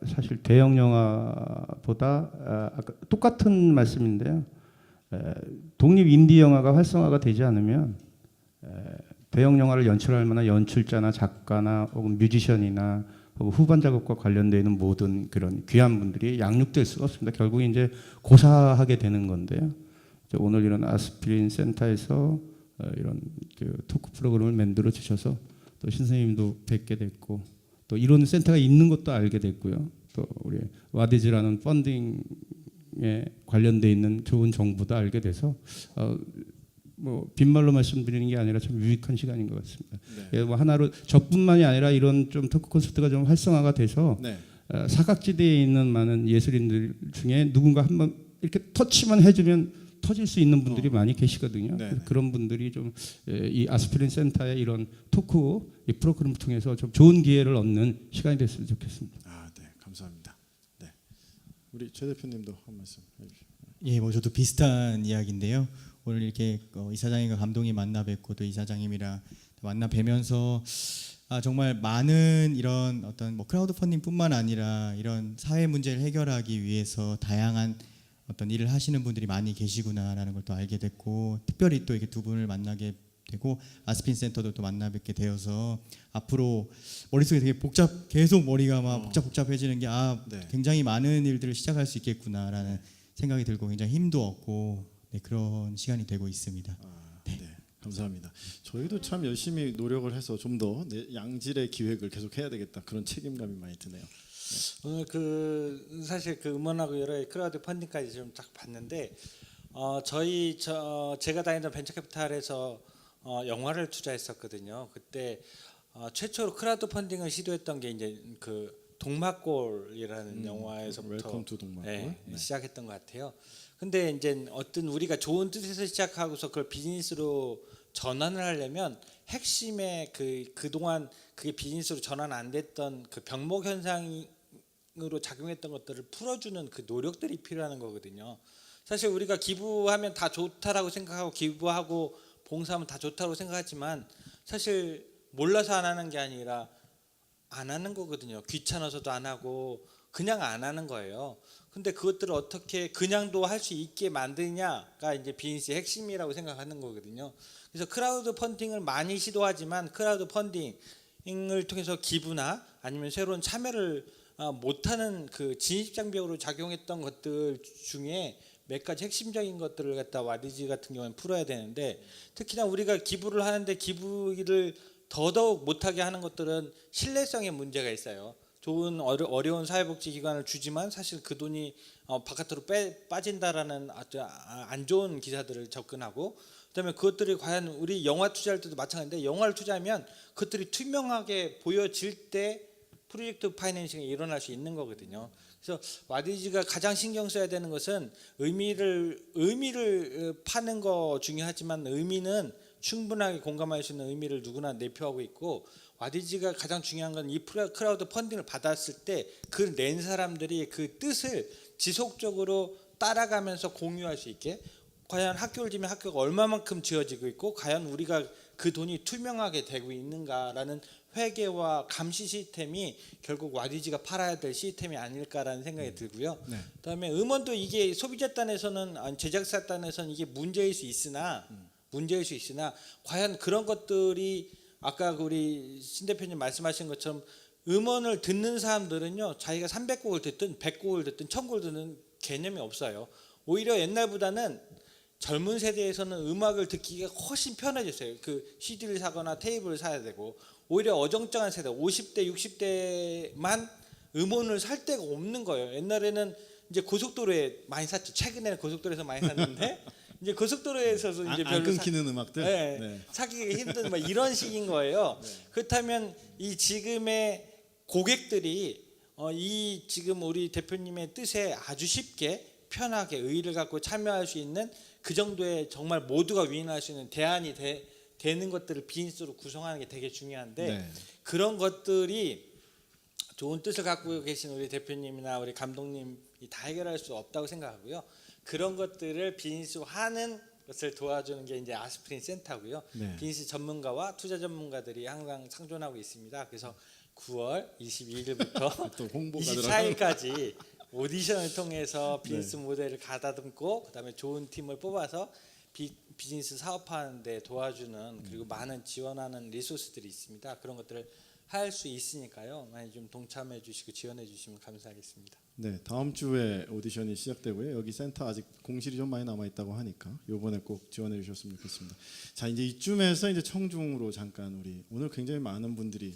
S3: 사실 대형 영화보다 아까 똑같은 말씀인데요. 독립 인디 영화가 활성화가 되지 않으면 대형 영화를 연출할 만한 연출자나 작가나 혹은 뮤지션이나 후반 작업과 관련되어 있는 모든 그런 귀한 분들이 양육될 수가 없습니다. 결국 이제 고사하게 되는 건데요. 오늘 이런 아스피린 센터에서 이런 그 토크 프로그램을 만들어 주셔서 또 신선생님도 뵙게 됐고 또 이런 센터가 있는 것도 알게 됐고요. 또 우리 와디즈라는 펀딩에 관련돼 있는 좋은 정보도 알게 돼서 뭐 빈말로 말씀드리는 게 아니라 참 유익한 시간인 것 같습니다.
S1: 네.
S3: 뭐 하나로 저뿐만이 아니라 이런 좀 토크 콘서트가 좀 활성화가 돼서
S1: 네.
S3: 사각지대에 있는 많은 예술인들 중에 누군가 한번 이렇게 터치만 해주면 터질 수 있는 분들이 많이 계시거든요.
S1: 네.
S3: 그런 분들이 좀 이 아스피린 센터의 이런 토크 이 프로그램을 통해서 좀 좋은 기회를 얻는 시간이 됐으면 좋겠습니다.
S1: 아, 네, 감사합니다. 네, 우리 최 대표님도 한 말씀 해주시죠.
S4: 예, 뭐 저도 비슷한 이야기인데요. 오늘 이렇게 이사장님과 감독님 만나 뵙고 또 이사장님이랑 만나 뵈면서 정말 많은 이런 어떤 뭐 크라우드 펀딩뿐만 아니라 이런 사회 문제를 해결하기 위해서 다양한 어떤 일을 하시는 분들이 많이 계시구나라는 걸 또 알게 됐고 특별히 또 이렇게 두 분을 만나게 되고 아스피린 센터도 또 만나 뵙게 되어서 앞으로 머릿속에 되게 계속 머리가 막 복잡해지는 게
S1: 네.
S4: 굉장히 많은 일들을 시작할 수 있겠구나라는 생각이 들고 굉장히 힘도 얻고 그런 시간이 되고 있습니다.
S1: 네, 감사합니다. 저희도 참 열심히 노력을 해서 좀 더 양질의 기획을 계속 해야 되겠다 그런 책임감이 많이 드네요.
S5: 오늘 사실 그 음원하고 여러 가지 크라우드 펀딩까지 좀 딱 봤는데 제가 다니던 벤처캐피탈에서 영화를 투자했었거든요. 그때 최초로 크라우드 펀딩을 시도했던 게 이제 그 동막골이라는 영화에서부터
S1: 웰컴 투 동막골.
S5: 네,
S1: 네.
S5: 시작했던 것 같아요. 근데 이제 어떤 우리가 좋은 뜻에서 시작하고서 그걸 비즈니스로 전환을 하려면 핵심의 그동안 그게 비즈니스로 전환 안 됐던 그 병목 현상으로 작용했던 것들을 풀어주는 그 노력들이 필요한 거거든요. 사실 우리가 기부하면 다 좋다라고 생각하고 기부하고 봉사하면 다 좋다고 생각하지만 사실 몰라서 안 하는 게 아니라 안 하는 거거든요. 귀찮아서도 안 하고 그냥 안 하는 거예요. 근데 그것들을 어떻게 그냥도 할 수 있게 만드냐가 이제 비즈니스의 핵심이라고 생각하는 거거든요. 그래서 크라우드 펀딩을 많이 시도하지만 크라우드 펀딩을 통해서 기부나 아니면 새로운 참여를 못하는 그 진입장벽으로 작용했던 것들 중에 몇 가지 핵심적인 것들을 갖다 와디즈 같은 경우는 풀어야 되는데 특히나 우리가 기부를 하는데 기부를 더더욱 못하게 하는 것들은 신뢰성의 문제가 있어요. 좋은 어려운 사회복지기관을 주지만 사실 그 돈이 바깥으로 빠진다라는 아주 안 좋은 기사들을 접근하고 그다음에 그것들이 과연 우리 영화 투자할 때도 마찬가지인데 영화를 투자하면 그것들이 투명하게 보여질 때 프로젝트 파이낸싱이 일어날 수 있는 거거든요. 그래서 와디즈가 가장 신경 써야 되는 것은 의미를 파는 거 중요하지만 의미는 충분하게 공감할 수 있는 의미를 누구나 내표하고 있고 와디즈가 가장 중요한 건 이 크라우드 펀딩을 받았을 때 그 낸 사람들이 그 뜻을 지속적으로 따라가면서 공유할 수 있게 과연 학교를 지면 학교가 얼마만큼 지어지고 있고 과연 우리가 그 돈이 투명하게 되고 있는가라는 회계와 감시 시스템이 결국 와디즈가 팔아야 될 시스템이 아닐까라는 생각이 들고요.
S1: 네.
S5: 그다음에 음원도 이게 소비자 단에서는 제작사 단에서는 이게 문제일 수 있으나 과연 그런 것들이 아까 우리 신 대표님 말씀하신 것처럼 음원을 듣는 사람들은요 자기가 300곡을 듣든 100곡을 듣든 1000곡을 듣는 개념이 없어요. 오히려 옛날보다는 젊은 세대에서는 음악을 듣기가 훨씬 편해졌어요. 그 CD를 사거나 테이프를 사야 되고 오히려 어정쩡한 세대 50대 60대만 음원을 살 데가 없는 거예요. 옛날에는 이제 고속도로에 많이 샀죠. 최근에는 고속도로에서 많이 샀는데 이제 고속도로에서도 이제
S1: 안 끊기는 음악들.
S5: 네,
S1: 네.
S5: 사기가 힘든 뭐 이런 식인 거예요. 그렇다면 이 지금의 고객들이 이 지금 우리 대표님의 뜻에 아주 쉽게 편하게 의의를 갖고 참여할 수 있는 그 정도의 정말 모두가 윈할 수 있는 대안이 되는 것들을 비즈니스로 구성하는 게 되게 중요한데
S1: 네.
S5: 그런 것들이 좋은 뜻을 갖고 계신 우리 대표님이나 우리 감독님이 다 해결할 수 없다고 생각하고요. 그런 것들을 비즈니스로 하는 것을 도와주는 게 이제 아스피린 센터고요.
S1: 네.
S5: 비즈니스 전문가와 투자 전문가들이 항상 상존하고 있습니다. 그래서 9월 22일부터
S1: 또 홍보가
S5: 24일까지 오디션을 통해서 비즈니스
S1: 네.
S5: 모델을 가다듬고 그다음에 좋은 팀을 뽑아서 비즈니스 사업하는 데 도와주는 그리고 많은 지원하는 리소스들이 있습니다. 그런 것들을 할 수 있으니까요. 많이 좀 동참해 주시고 지원해 주시면 감사하겠습니다.
S1: 네, 다음 주에 오디션이 시작되고요. 여기 센터 아직 공실이 좀 많이 남아 있다고 하니까 요번에 꼭 지원해 주셨으면 좋겠습니다. 자, 이제 이쯤에서 이제 청중으로 잠깐 우리 오늘 굉장히 많은 분들이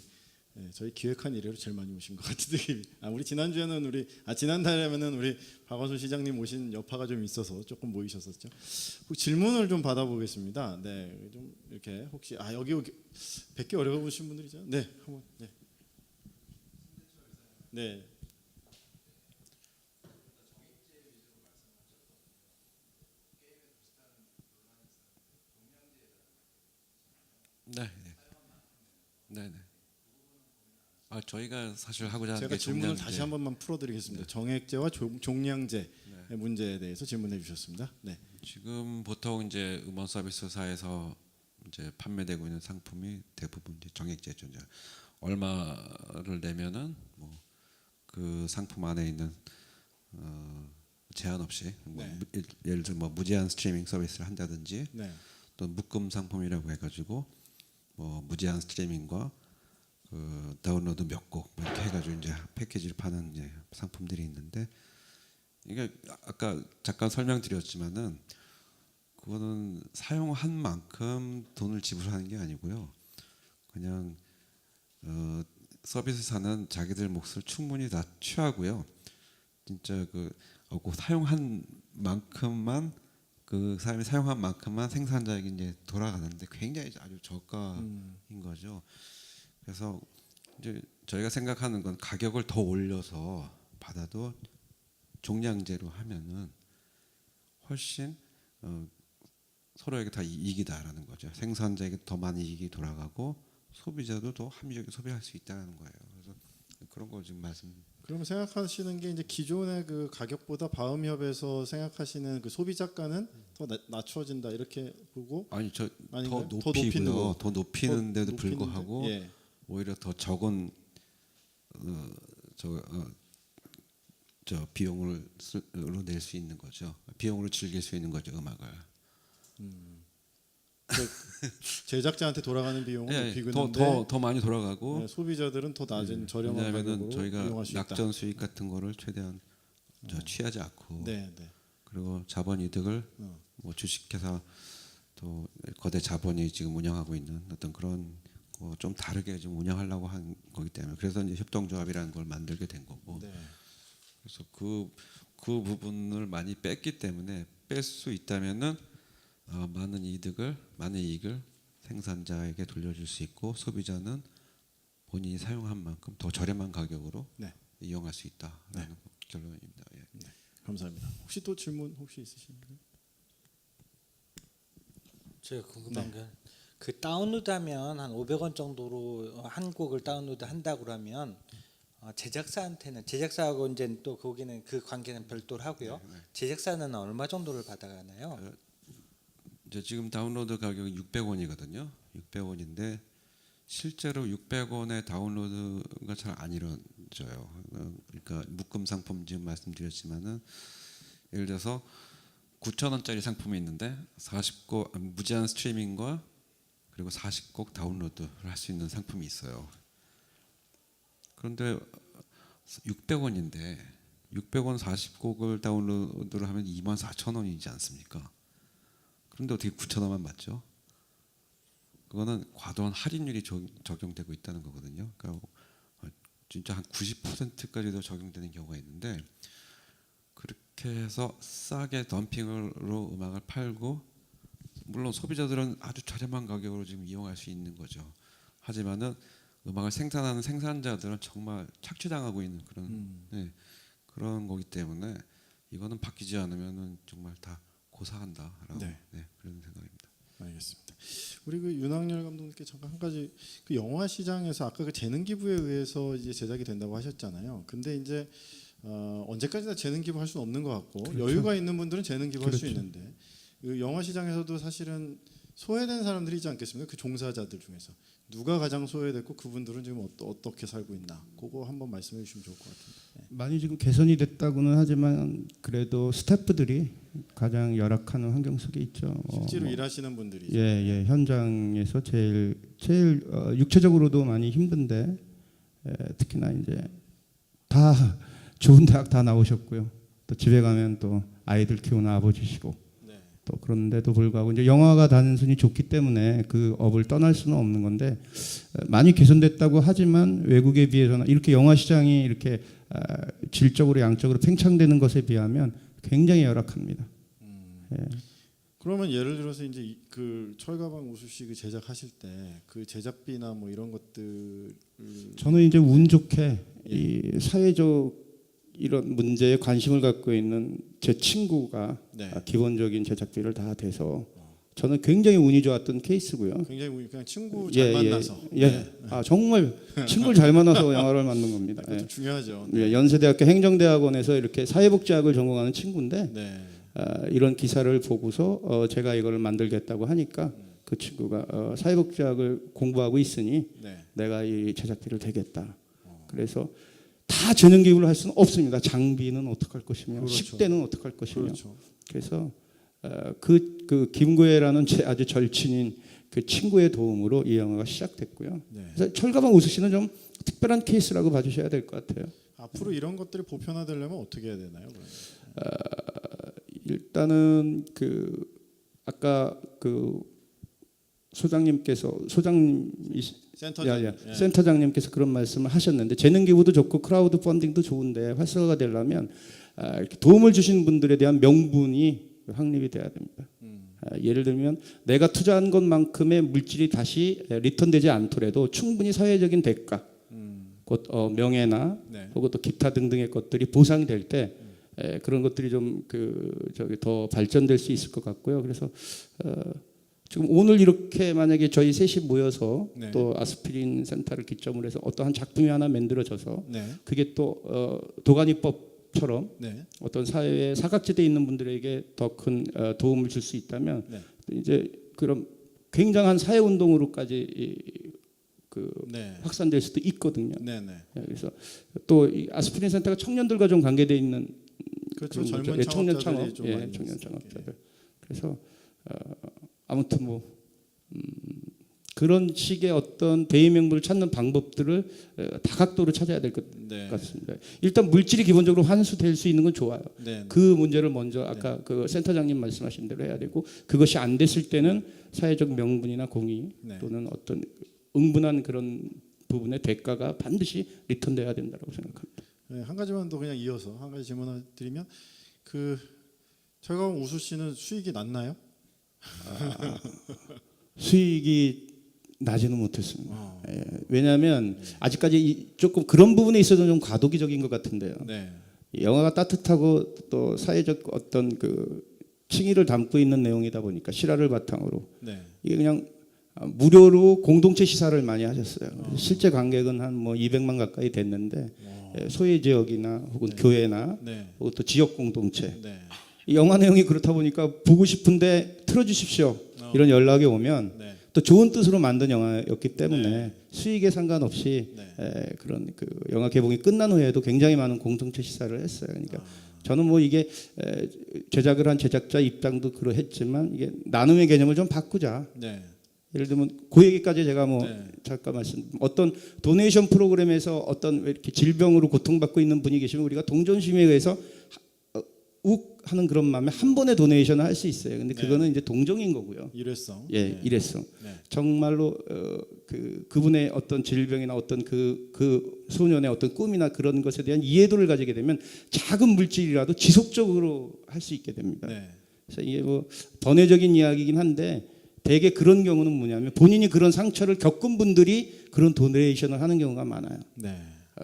S1: 저희 기획한 이래로 제일 많이 오신 것 같은 느낌이. 우리 지난주에는 지난달에는 우리 박원순 시장님 오신 여파가 좀 있어서 조금 모이셨었죠. 질문을 좀 받아보겠습니다. 네, 좀 이렇게 혹시 여기 뵙기 어려우신 분들이죠? 네, 한번 네. 네.
S2: 네, 네, 네. 저희가 사실 하고자 하는
S1: 제가
S2: 게
S1: 질문을
S2: 종량제.
S1: 다시 한 번만 풀어드리겠습니다. 정액제와 종량제 문제에 대해서 질문해 주셨습니다. 네.
S2: 지금 보통 이제 음원 서비스사에서 이제 판매되고 있는 상품이 대부분 이제 정액제죠. 이제 얼마를 내면은 뭐 그 상품 안에 있는 제한 없이 예를 들어 뭐 무제한 스트리밍 서비스를 한다든지
S1: 네.
S2: 또 묶음 상품이라고 해가지고 뭐 무제한 스트리밍과 그 다운로드 몇 곡 이렇게 해가지고 이제 패키지를 파는 이제 상품들이 있는데 이게 아까 잠깐 설명드렸지만은 그거는 사용한 만큼 돈을 지불하는 게 아니고요. 그냥 서비스사는 자기들 몫을 충분히 다 취하고요. 진짜 그 사용한 만큼만 그 사람이 사용한 만큼만 생산자에게 이제 돌아가는데 굉장히 아주 저가인 거죠. 그래서 이제 저희가 생각하는 건 가격을 더 올려서 받아도 종량제로 하면은 훨씬 서로에게 다 이익이다라는 거죠. 생산자에게 더 많은 이익이 돌아가고 소비자도 더 합리적으로 소비할 수 있다는 거예요. 그래서 그런 거 지금 말씀.
S1: 그러면 생각하시는 게 이제 기존의 그 가격보다 바음협에서 생각하시는 그 소비자가는 더 낮춰진다 이렇게 보고
S2: 아니 더
S1: 아닌가요?
S2: 높이고요. 더 높이는데도
S1: 더
S2: 불구하고
S1: 높이는데? 예.
S2: 오히려 더 적은 저 비용으로 낼 수 있는 거죠. 비용으로 즐길 수 있는 거죠, 음악을.
S1: 제작자한테 돌아가는 비용은
S2: 예,
S1: 높이는데
S2: 더 많이 돌아가고
S1: 소비자들은 더 낮은 저렴한
S2: 왜냐하면은
S1: 가격으로
S2: 저희가
S1: 이용할 수 있다.
S2: 낙전 수익 같은 거를 최대한 취하지 않고
S1: 네, 네.
S2: 그리고 자본 이득을 뭐 주식회사 또 거대 자본이 지금 운영하고 있는 어떤 그런 거 좀 다르게 좀 운영하려고 한 거기 때문에 그래서 이제 협동조합이라는 걸 만들게 된 거고
S1: 네.
S2: 그래서 그 부분을 많이 뺐기 때문에 뺄 수 있다면은 많은 이익을 생산자에게 돌려줄 수 있고 소비자는 본인이 사용한 만큼 더 저렴한 가격으로
S1: 네.
S2: 이용할 수 있다라는 결론입니다. 예.
S1: 감사합니다. 혹시 또 질문 혹시 있으신가요?
S5: 제가 궁금한 그 다운로드하면 한 500원 정도로 한 곡을 다운로드 한다고 그러면 제작사한테는 제작사하고 이제 또 거기는 그 관계는 별도로 하고요. 제작사는 얼마 정도를 받아가나요?
S2: 이제 지금 다운로드 가격이 600원이거든요. 600원인데 실제로 600원의 다운로드가 잘 안 이루어져요. 그러니까 묶음 상품 지금 말씀드렸지만은 예를 들어서 9,000원짜리 상품이 있는데 40곡 무제한 스트리밍과 그리고 40곡 다운로드를 할 수 있는 상품이 있어요. 그런데 600원인데 600원 40곡을 다운로드를 하면 24,000원이지 않습니까? 그런데 어떻게 9,000원만 받죠? 그거는 과도한 할인율이 적용되고 있다는 거거든요. 그러니까 진짜 한 90%까지도 적용되는 경우가 있는데 그렇게 해서 싸게 덤핑으로 음악을 팔고 물론 소비자들은 아주 저렴한 가격으로 지금 이용할 수 있는 거죠. 하지만은 음악을 생산하는 생산자들은 정말 착취당하고 있는 그런 거기 때문에 이거는 바뀌지 않으면은 정말 다 고사한다라고 그런 생각입니다.
S1: 알겠습니다. 우리 그 윤학열 감독님께 잠깐 한 가지 그 영화 시장에서 아까 그 재능 기부에 의해서 이제 제작이 된다고 하셨잖아요. 근데 이제 언제까지나 재능 기부할 수는 없는 것 같고 여유가 있는 분들은 재능 기부할 수 있는데 그 영화 시장에서도 사실은 소외된 사람들이 있지 않겠습니까? 그 종사자들 중에서 누가 가장 소외됐고 그분들은 지금 어떻게 살고 있나 그거 한번 말씀해 주시면 좋을 것 같아요.
S3: 많이 지금 개선이 됐다고는 하지만 그래도 스태프들이 가장 열악한 환경 속에 있죠.
S1: 실제로 일하시는 분들이
S3: 예, 현장에서 제일 육체적으로도 많이 힘든데 특히나 이제 다 좋은 대학 다 나오셨고요. 또 집에 가면 또 아이들 키우는 아버지시고
S1: 네.
S3: 또 그런데도 불구하고 이제 영화가 단순히 좋기 때문에 그 업을 떠날 수는 없는 건데 많이 개선됐다고 하지만 외국에 비해서는 이렇게 영화 시장이 이렇게 질적으로 양적으로 팽창되는 것에 비하면 굉장히 열악합니다. 예.
S1: 그러면 예를 들어서 이제 그 철가방 우수씨 그 제작하실 때 그 제작비나 뭐 이런 것들
S3: 저는 이제 운 좋게 이 사회적 이런 문제에 관심을 갖고 있는 제 친구가
S1: 네.
S3: 기본적인 제작비를 다 대서 저는 굉장히 운이 좋았던 케이스고요.
S1: 굉장히 그냥 친구 잘 만나서
S3: 예.
S1: 네.
S3: 아 정말 친구를 잘 만나서 영화를 만든 겁니다.
S1: 그것도
S3: 예.
S1: 중요하죠.
S3: 예, 연세대학교 행정대학원에서 이렇게 사회복지학을 전공하는 친구인데
S1: 네.
S3: 이런 기사를 보고서 제가 이걸 만들겠다고 하니까 그 친구가 사회복지학을 공부하고 있으니
S1: 네.
S3: 내가 이 제작비를 대겠다. 그래서 다 재능 기부를 할 수는 없습니다. 장비는 어떡할 것이며
S1: 그렇죠.
S3: 식대는 어떡할 것이며
S1: 그렇죠.
S3: 그래서 그 김구혜라는 제 아주 절친인 그 친구의 도움으로 이 영화가 시작됐고요.
S1: 네.
S3: 그래서 철가방 우수 씨는 좀 특별한 케이스라고 봐주셔야 될 것 같아요.
S1: 앞으로 이런 것들이 보편화되려면 어떻게 해야 되나요? 그러면?
S3: 일단은 그 아까 그 소장님
S1: 센터장. 예.
S3: 센터장님께서 그런 말씀을 하셨는데 재능 기부도 좋고 크라우드 펀딩도 좋은데 활성화가 되려면 이렇게 도움을 주신 분들에 대한 명분이 확립이 돼야 됩니다. 예를 들면 내가 투자한 것만큼의 물질이 다시 리턴되지 않더라도 충분히 사회적인 대가, 곧 명예나
S1: 네.
S3: 혹은 또 기타 등등의 것들이 보상될 때 그런 것들이 좀 더 발전될 수 있을 것 같고요. 그래서 지금 오늘 이렇게 만약에 저희 셋이 모여서
S1: 네.
S3: 또 아스피린 센터를 기점으로 해서 어떠한 작품이 하나 만들어져서
S1: 네.
S3: 그게 또 도가니법처럼
S1: 네.
S3: 어떤 사회에 사각지대에 있는 분들에게 더 큰 도움을 줄 수 있다면
S1: 네.
S3: 이제 그런 굉장한 사회 운동으로까지
S1: 네.
S3: 확산될 수도 있거든요.
S1: 네. 네.
S3: 그래서 또 이 아스피린 센터가 청년들과 좀 관계돼 있는
S1: 그렇죠.
S3: 그런
S1: 젊은
S3: 거죠. 청년
S1: 창업자들이
S3: 창업,
S1: 좀 많이
S3: 청년
S1: 있어요.
S3: 창업자들. 그래서 아무튼 뭐 그런 식의 어떤 대의 명분을 찾는 방법들을 다각도로 찾아야 될 것
S1: 네.
S3: 같습니다. 일단 물질이 기본적으로 환수될 수 있는 건 좋아요.
S1: 네.
S3: 그 문제를 먼저 아까 그 센터장님 말씀하신 대로 해야 되고 그것이 안 됐을 때는 사회적 명분이나 공의
S1: 네.
S3: 또는 어떤 응분한 그런 부분의 대가가 반드시 리턴돼야 된다고 생각합니다.
S1: 네, 한 가지만 더 그냥 이어서 한 가지 질문을 드리면 그 철가방 우수 씨는 수익이 났나요?
S3: 수익이 나지는 못했습니다. 왜냐하면 아직까지 조금 그런 부분에 있어서는 좀 과도기적인 것 같은데요.
S1: 네.
S3: 영화가 따뜻하고 또 사회적 어떤 그 칭의를 담고 있는 내용이다 보니까 실화를 바탕으로
S1: 네.
S3: 이게 그냥 무료로 공동체 시사를 많이 하셨어요. 실제 관객은 한 뭐 200만 가까이 됐는데 소외 지역이나 혹은 교회나
S1: 네.
S3: 혹은 또 지역 공동체
S1: 네.
S3: 이 영화 내용이 그렇다 보니까 보고 싶은데 틀어주십시오 이런 연락이 오면
S1: 네.
S3: 또 좋은 뜻으로 만든 영화였기 때문에
S1: 네.
S3: 수익에 상관없이
S1: 네.
S3: 그런 그 영화 개봉이 끝난 후에도 굉장히 많은 공동체 시사를 했어요. 그러니까 저는 뭐 이게 제작을 한 제작자 입장도 그러했지만 이게 나눔의 개념을 좀 바꾸자.
S1: 네.
S3: 예를 들면 그 얘기까지 제가 뭐
S1: 네.
S3: 잠깐 말씀 어떤 도네이션 프로그램에서 어떤 왜 이렇게 질병으로 고통받고 있는 분이 계시면 우리가 동정심에 의해서 욱 하는 그런 마음에 한 번에 도네이션을 할 수 있어요. 근데
S1: 네.
S3: 그거는 이제 동정인 거고요.
S1: 일회성.
S3: 예,
S1: 네.
S3: 일회성.
S1: 네.
S3: 정말로 그분의 어떤 질병이나 어떤 그 소년의 어떤 꿈이나 그런 것에 대한 이해도를 가지게 되면 작은 물질이라도 지속적으로 할 수 있게 됩니다.
S1: 네.
S3: 그래서 이게 뭐 번외적인 이야기이긴 한데 대개 그런 경우는 뭐냐면 본인이 그런 상처를 겪은 분들이 그런 도네이션을 하는 경우가 많아요.
S1: 네.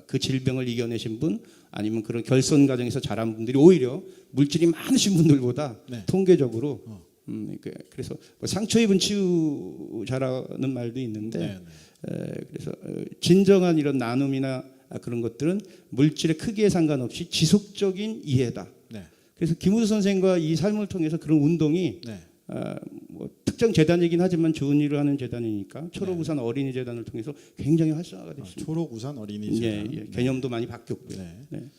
S3: 그 질병을 이겨내신 분 아니면 그런 결손 과정에서 자란 분들이 오히려 물질이 많으신 분들보다
S1: 네.
S3: 통계적으로 그래서 뭐 상처 입은 치유자라는 말도 있는데
S1: 네.
S3: 그래서 진정한 이런 나눔이나 그런 것들은 물질의 크기에 상관없이 지속적인 이해다.
S1: 네.
S3: 그래서 김우수 선생과 이 삶을 통해서 그런 운동이
S1: 네.
S3: 뭐 특정 재단이긴 하지만 좋은 일을 하는 재단이니까 초록우산 어린이 재단을 통해서 굉장히 활성화가 됐습니다.
S1: 초록우산 어린이
S3: 예,
S1: 재단.
S3: 예, 개념도 많이 바뀌었고요.
S1: 네.
S3: 네.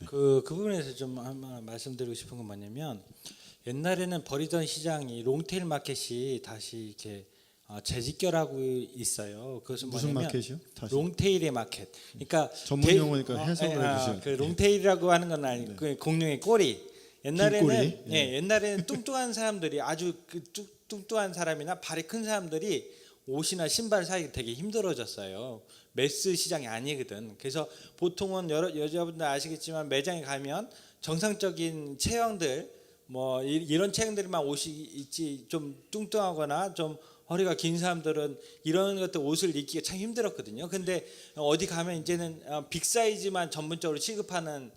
S5: 그 부분에서 좀 한번 말씀드리고 싶은 건 뭐냐면 옛날에는 버리던 시장이 롱테일 마켓이 다시 이렇게 재집결하고 있어요. 그것은
S1: 무슨
S5: 뭐냐면
S1: 마켓이요? 다시.
S5: 롱테일의 마켓. 그러니까
S1: 전문 용어니까 해석을 해주셔야
S5: 그 롱테일이라고 하는 건 아니고 그 공룡의 꼬리. 옛날에는
S1: 꼬리?
S5: 옛날에는 뚱뚱한 사람들이 아주 뚱뚱한 사람이나 발이 큰 사람들이 옷이나 신발 사기 되게 힘들어졌어요. 매스 시장이 아니거든. 그래서 보통은 여자분들 아시겠지만 매장에 가면 정상적인 체형들 뭐 이런 체형들만 옷이 있지 좀 뚱뚱하거나 좀 허리가 긴 사람들은 이런 것들 옷을 입기가 참 힘들었거든요. 근데 어디 가면 이제는 빅 사이즈만 전문적으로 취급하는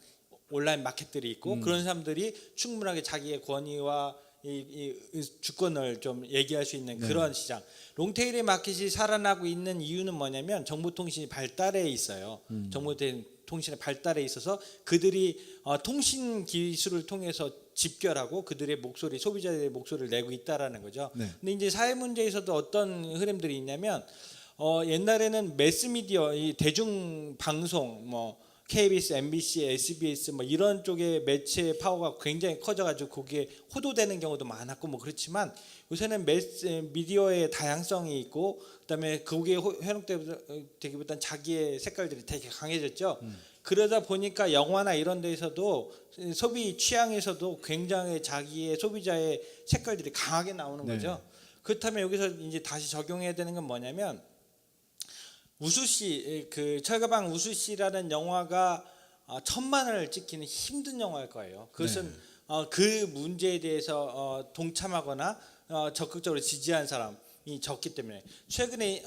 S5: 온라인 마켓들이 있고 그런 사람들이 충분하게 자기의 권위와 이 주권을 좀 얘기할 수 있는 그런 시장. 롱테일의 마켓이 살아나고 있는 이유는 뭐냐면 정보통신이 발달해 있어요. 정보통신의 발달에 있어서 그들이 통신 기술을 통해서 집결하고 그들의 목소리, 소비자들의 목소리를 내고 있다라는 거죠.
S1: 네.
S5: 근데 이제 사회 문제에서도 어떤 흐름들이 있냐면 옛날에는 매스미디어, 이 대중 방송, 뭐 KBS, MBC, SBS 뭐 이런 쪽의 매체 파워가 굉장히 커져가지고 거기에 호도되는 경우도 많았고 뭐 그렇지만 요새는 미디어의 다양성이 있고 그다음에 거기에 현혹되기보다는 자기의 색깔들이 되게 강해졌죠. 그러다 보니까 영화나 이런 데에서도 소비 취향에서도 굉장히 자기의 소비자의 색깔들이 강하게 나오는 거죠. 그렇다면 여기서 이제 다시 적용해야 되는 건 뭐냐면 우수씨, 그 철가방 우수씨라는 영화가 1,000만을 찍기는 힘든 영화일 거예요. 그것은 그 문제에 대해서 동참하거나 적극적으로 지지한 사람이 적기 때문에 최근에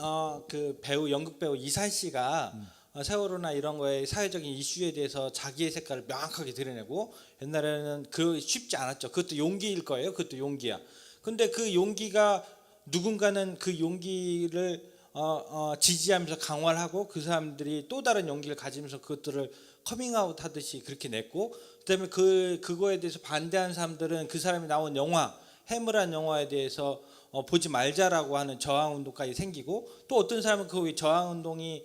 S5: 그 배우 연극 배우 이산 씨가 세월호나 이런 거에 사회적인 이슈에 대해서 자기의 색깔을 명확하게 드러내고 옛날에는 그 쉽지 않았죠. 그것도 용기일 거예요. 그것도 용기야. 근데 그 용기가 누군가는 그 용기를 지지하면서 강화를 하고 그 사람들이 또 다른 용기를 가지면서 그것들을 커밍아웃 하듯이 그렇게 냈고 그다음에 그거에 대해서 반대하는 사람들은 그 사람이 나온 영화 해물한 영화에 대해서 보지 말자라고 하는 저항 운동까지 생기고 또 어떤 사람은 그 저항 운동이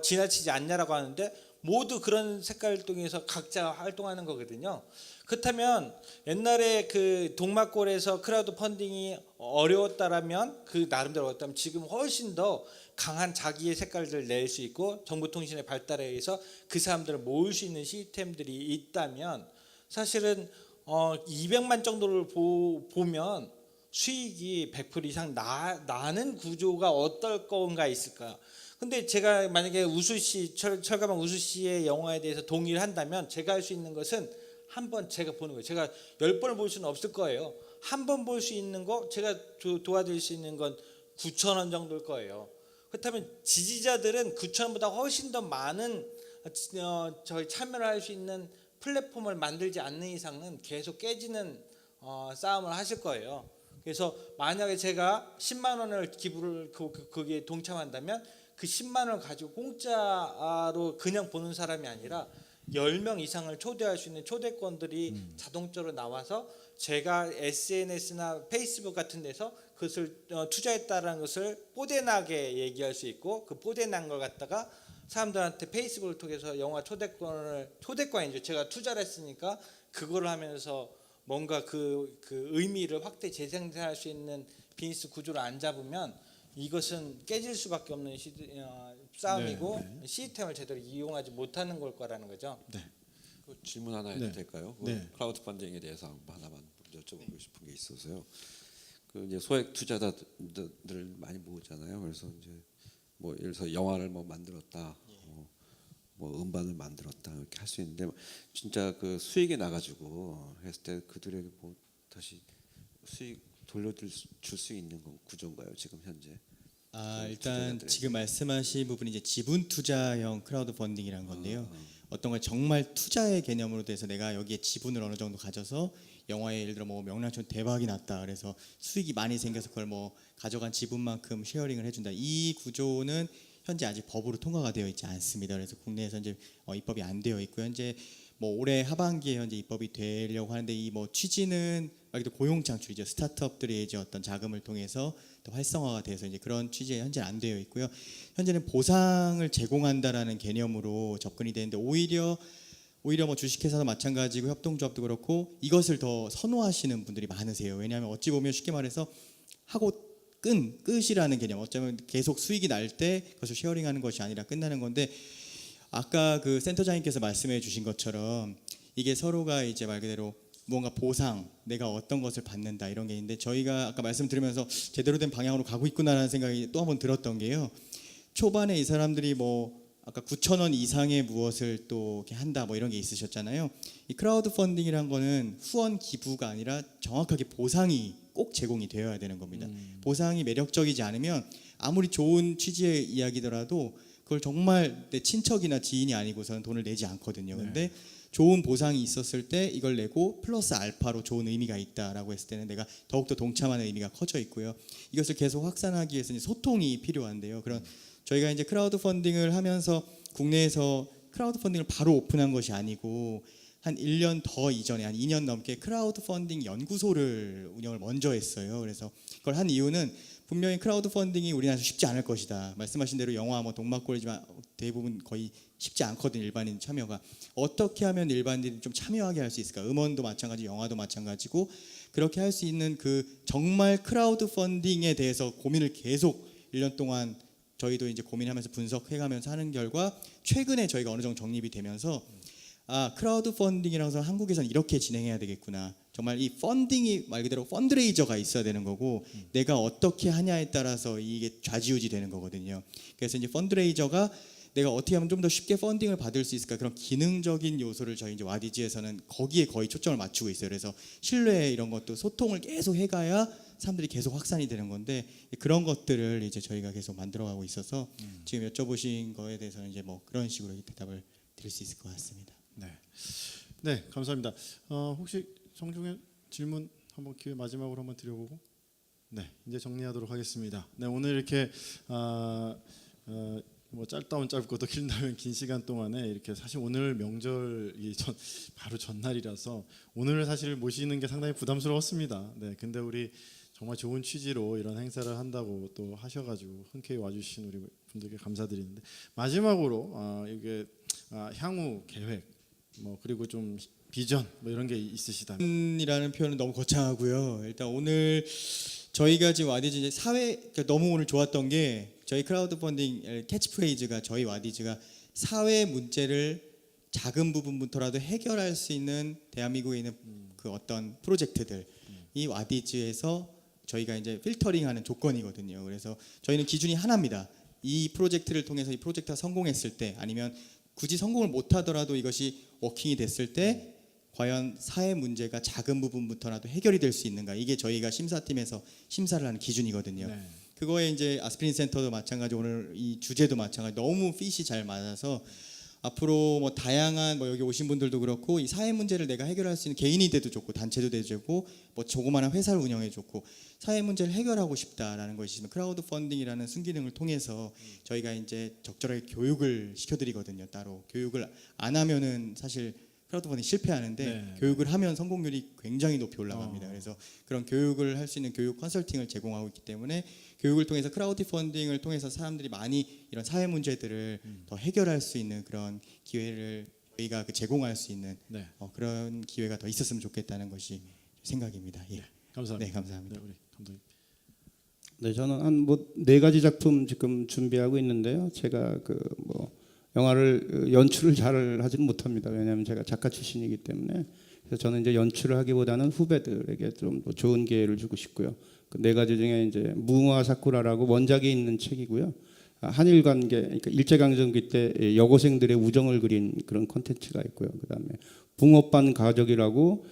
S5: 지나치지 않냐라고 하는데 모두 그런 색깔 통해서 각자 활동하는 거거든요. 그렇다면 옛날에 그 동막골에서 크라우드 펀딩이 어려웠다라면 그 나름대로 어렵다면 지금 훨씬 더 강한 자기의 색깔들을 낼 수 있고 정보통신의 발달에 의해서 그 사람들을 모을 수 있는 시스템들이 있다면 사실은 200만 정도를 보면 수익이 100% 이상 나는 구조가 어떨 건가 있을까. 근데 제가 만약에 우수씨 철가방 우수씨의 영화에 대해서 동의를 한다면 제가 할 수 있는 것은 한 번 제가 보는 거예요. 제가 10번을 볼 수는 없을 거예요. 한 번 볼 수 있는 거 제가 도와드릴 수 있는 건 9,000원 정도일 거예요. 그렇다면 지지자들은 9,000원보다 훨씬 더 많은 저희 참여를 할 수 있는 플랫폼을 만들지 않는 이상은 계속 깨지는 싸움을 하실 거예요. 그래서 만약에 제가 10만 원을 기부를 거기에 동참한다면 그 10만 원을 가지고 공짜로 그냥 보는 사람이 아니라 10명 이상을 초대할 수 있는 초대권들이 자동적으로 나와서 제가 SNS나 페이스북 같은 데서 그것을 투자했다라는 것을 뽀대나게 얘기할 수 있고 그 뽀대난 걸 갖다가 사람들한테 페이스북을 통해서 영화 초대권이죠. 제가 투자를 했으니까 그거를 하면서 뭔가 그 의미를 확대 재생산할 수 있는 비즈니스 구조를 안 잡으면 이것은 깨질 수밖에 없는 싸움이고 시스템을 제대로 이용하지 못하는 걸 거라는 거죠.
S2: 그 질문 하나 해도 될까요? 크라우드 펀딩에 대해서 하나만 여쭤보고 싶은 게 있어서요. 그 이제 소액 투자자들을 많이 모으잖아요. 그래서 이제 뭐 예를 들어서 영화를 뭐 만들었다, 뭐 음반을 만들었다 이렇게 할 수 있는데 진짜 그 수익이 나가지고 했을 때 그들에게 뭐 다시 수익 돌려줄 수 있는 건 구조인가요? 지금 현재?
S4: 일단 지금 말씀하신 부분이 이제 지분 투자형 크라우드 펀딩이라는 건데요. 어떤 걸 정말 투자의 개념으로 돼서 내가 여기에 지분을 어느 정도 가져서 영화에 예를 들어 뭐 명랑촌 대박이 났다. 그래서 수익이 많이 생겨서 그걸 뭐 가져간 지분만큼 쉐어링을 해준다. 이 구조는 현재 아직 법으로 통과가 되어 있지 않습니다. 그래서 국내에서 이제 입법이 안 되어 있고 현재 뭐 올해 하반기에 현재 입법이 되려고 하는데 이 뭐 취지는 말 그대로 고용 창출이죠. 스타트업들이 이제 어떤 자금을 통해서 또 활성화가 돼서 이제 그런 취지에 현재 안 되어 있고요. 현재는 보상을 제공한다라는 개념으로 접근이 되는데 오히려 뭐 주식회사도 마찬가지고 협동조합도 그렇고 이것을 더 선호하시는 분들이 많으세요. 왜냐하면 어찌 보면 쉽게 말해서 하고 끝이라는 개념. 어쩌면 계속 수익이 날 때 그것을 쉐어링하는 것이 아니라 끝나는 건데 아까 그 센터장님께서 말씀해 주신 것처럼 이게 서로가 이제 말 그대로 뭔가 보상, 내가 어떤 것을 받는다 이런 게 있는데 저희가 아까 말씀드리면서 제대로 된 방향으로 가고 있구나라는 생각이 또 한 번 들었던 게요. 초반에 이 사람들이 뭐 아까 9,000원 이상의 무엇을 또 이렇게 한다 뭐 이런 게 있으셨잖아요. 이 크라우드 펀딩이란 거는 후원 기부가 아니라 정확하게 보상이 꼭 제공이 되어야 되는 겁니다. 보상이 매력적이지 않으면 아무리 좋은 취지의 이야기더라도 그걸 정말 내 친척이나 지인이 아니고서는 돈을 내지 않거든요. 근데 좋은 보상이 있었을 때 이걸 내고 플러스 알파로 좋은 의미가 있다라고 했을 때는 내가 더욱더 동참하는 의미가 커져 있고요. 이것을 계속 확산하기 위해서는 소통이 필요한데요. 그런 저희가 이제 크라우드 펀딩을 하면서 국내에서 크라우드 펀딩을 바로 오픈한 것이 아니고 한 1년 더 이전에 한 2년 넘게 크라우드 펀딩 연구소를 운영을 먼저 했어요. 그래서 그걸 한 이유는 분명히 크라우드 펀딩이 우리나라에서 쉽지 않을 것이다. 말씀하신 대로 영화 뭐 동막골이지만 대부분 거의 쉽지 않거든요. 일반인 참여가. 어떻게 하면 일반인들이 좀 참여하게 할 수 있을까? 음원도 마찬가지, 영화도 마찬가지고 그렇게 할 수 있는 그 정말 크라우드 펀딩에 대해서 고민을 계속 1년 동안 저희도 이제 고민하면서 분석해가면서 하는 결과 최근에 저희가 어느 정도 정립이 되면서 크라우드 펀딩이라는 것은 한국에서는 이렇게 진행해야 되겠구나. 정말 이 펀딩이 말 그대로 펀드레이저가 있어야 되는 거고 내가 어떻게 하냐에 따라서 이게 좌지우지 되는 거거든요. 그래서 이제 펀드레이저가 내가 어떻게 하면 좀 더 쉽게 펀딩을 받을 수 있을까 그런 기능적인 요소를 저희 이제 와디즈에서는 거기에 거의 초점을 맞추고 있어요. 그래서 신뢰 이런 것도 소통을 계속 해가야 사람들이 계속 확산이 되는 건데 그런 것들을 이제 저희가 계속 만들어가고 있어서 지금 여쭤보신 거에 대해서는 이제 뭐 그런 식으로 대답을 드릴 수 있을 것 같습니다.
S1: 네, 감사합니다. 혹시 정중에 질문 한번 기회 마지막으로 한번 드려보고, 네, 이제 정리하도록 하겠습니다. 네, 오늘 이렇게 뭐 짧다면 짧고 또 길다면 긴 시간 동안에 이렇게 사실 오늘 명절이 바로 전날이라서 오늘 사실 모시는 게 상당히 부담스러웠습니다. 네, 근데 우리 정말 좋은 취지로 이런 행사를 한다고 또 하셔가지고 흔쾌히 와주신 우리 분들께 감사드리는데 마지막으로 이게 향후 계획 뭐 그리고 좀 비전 뭐 이런 게 있으시다면?
S4: 이라는 표현은 너무 거창하고요. 일단 오늘 저희가 지금 와디즈 이제 그러니까 너무 오늘 좋았던 게 저희 크라우드 펀딩 캐치프레이즈가 저희 와디즈가 사회 문제를 작은 부분부터라도 해결할 수 있는 대한민국에 있는 그 어떤 프로젝트들 이 와디즈에서 저희가 이제 필터링하는 조건이거든요. 그래서 저희는 기준이 하나입니다. 이 프로젝트를 통해서 이 프로젝트가 성공했을 때 아니면 굳이 성공을 못하더라도 이것이 워킹이 됐을 때 과연 사회 문제가 작은 부분부터라도 해결이 될 수 있는가 이게 저희가 심사팀에서 심사를 하는 기준이거든요.
S1: 네.
S4: 그거에 이제 아스피린 센터도 마찬가지 오늘 이 주제도 마찬가지 너무 핏이 잘 맞아서 앞으로 뭐 다양한 뭐 여기 오신 분들도 그렇고 이 사회 문제를 내가 해결할 수 있는 개인이 돼도 좋고 단체도 돼도 좋고 뭐 조그마한 회사를 운영해 좋고 사회 문제를 해결하고 싶다라는 것이 있으면 크라우드 펀딩이라는 순기능을 통해서 저희가 이제 적절하게 교육을 시켜드리거든요. 따로 교육을 안 하면은 사실 크라우드 펀딩 실패하는데
S1: 네.
S4: 교육을 하면 성공률이 굉장히 높이 올라갑니다. 그래서 그런 교육을 할 수 있는 교육 컨설팅을 제공하고 있기 때문에 교육을 통해서 크라우드 펀딩을 통해서 사람들이 많이 이런 사회 문제들을 더 해결할 수 있는 그런 기회를 저희가 제공할 수 있는
S1: 네.
S4: 그런 기회가 더 있었으면 좋겠다는 것이 생각입니다. 예.
S1: 감사합니다.
S4: 네, 감사합니다.
S1: 네, 우리 감독님.
S3: 네, 저는 한 뭐 4가지 작품 지금 준비하고 있는데요. 제가 그 뭐 영화를 연출을 잘 하지는 못합니다. 왜냐하면 제가 작가 출신이기 때문에 그래서 저는 이제 연출을 하기보다는 후배들에게 좀 더 좋은 기회를 주고 싶고요. 그 4가지 중에 이제 무궁화 사쿠라라고 원작에 있는 책이고요. 한일 관계, 그러니까 일제강점기 때 여고생들의 우정을 그린 그런 콘텐츠가 있고요. 그다음에 붕어반 가족이라고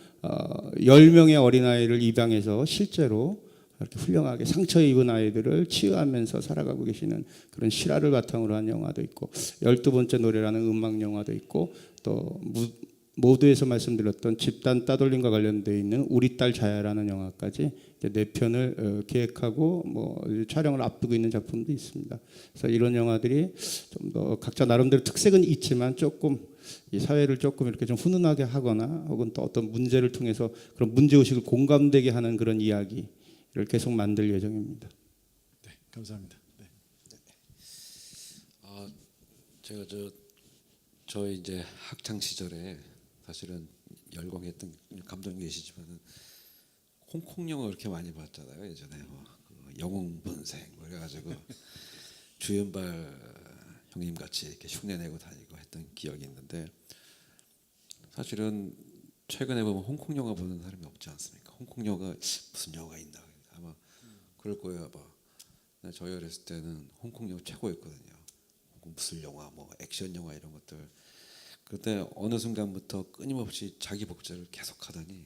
S3: 10명의 어린아이를 입양해서 실제로 이렇게 훌륭하게 상처 입은 아이들을 치유하면서 살아가고 계시는 그런 실화를 바탕으로 한 영화도 있고 12번째 노래라는 음악 영화도 있고 또 모두에서 말씀드렸던 집단 따돌림과 관련되어 있는 우리 딸 자야라는 영화까지 이제 4편을 기획하고 뭐 촬영을 앞두고 있는 작품도 있습니다. 그래서 이런 영화들이 좀 더 각자 나름대로 특색은 있지만 조금 이 사회를 조금 이렇게 좀 훈훈하게 하거나 혹은 또 어떤 문제를 통해서 그런 문제 의식을 공감되게 하는 그런 이야기를 계속 만들 예정입니다.
S1: 네, 감사합니다. 네.
S2: 제가 저희 이제 학창 시절에 사실은 열광했던 감독님 계시지만은 홍콩 영화 그렇게 많이 봤잖아요. 예전에 그 영웅 본색 뭐 그래가지고 주연발 형님 같이 이렇게 흉내내고 다니고 했던 기억이 있는데 사실은 최근에 보면 홍콩 영화 보는 사람이 없지 않습니까? 홍콩 영화 무슨 영화가 있나 아마 그럴 거예요 아마. 근데 저희 어렸을 때는 홍콩 영화 최고였거든요. 무술 영화, 뭐 액션 영화 이런 것들. 그때 어느 순간부터 끊임없이 자기 복제를 계속하더니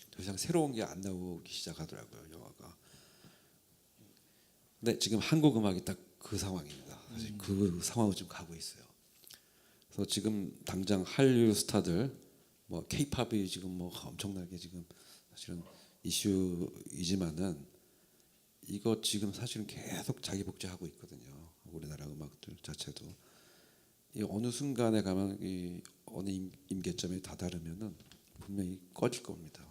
S2: 더 이상 새로운 게 안 나오기 시작하더라고요 영화가. 근데 지금 한국 음악이 딱 그 상황입니다. 사실 그 상황을 지금 가고 있어요. 그래서 지금 당장 한류 스타들, 뭐 K-팝이 지금 뭐 엄청나게 지금 사실은 이슈이지만은 이거 지금 사실은 계속 자기 복제하고 있거든요. 우리나라 음악들 자체도 이 어느 순간에 가면 이 어느 임계점에 다다르면은 분명히 꺼질 겁니다.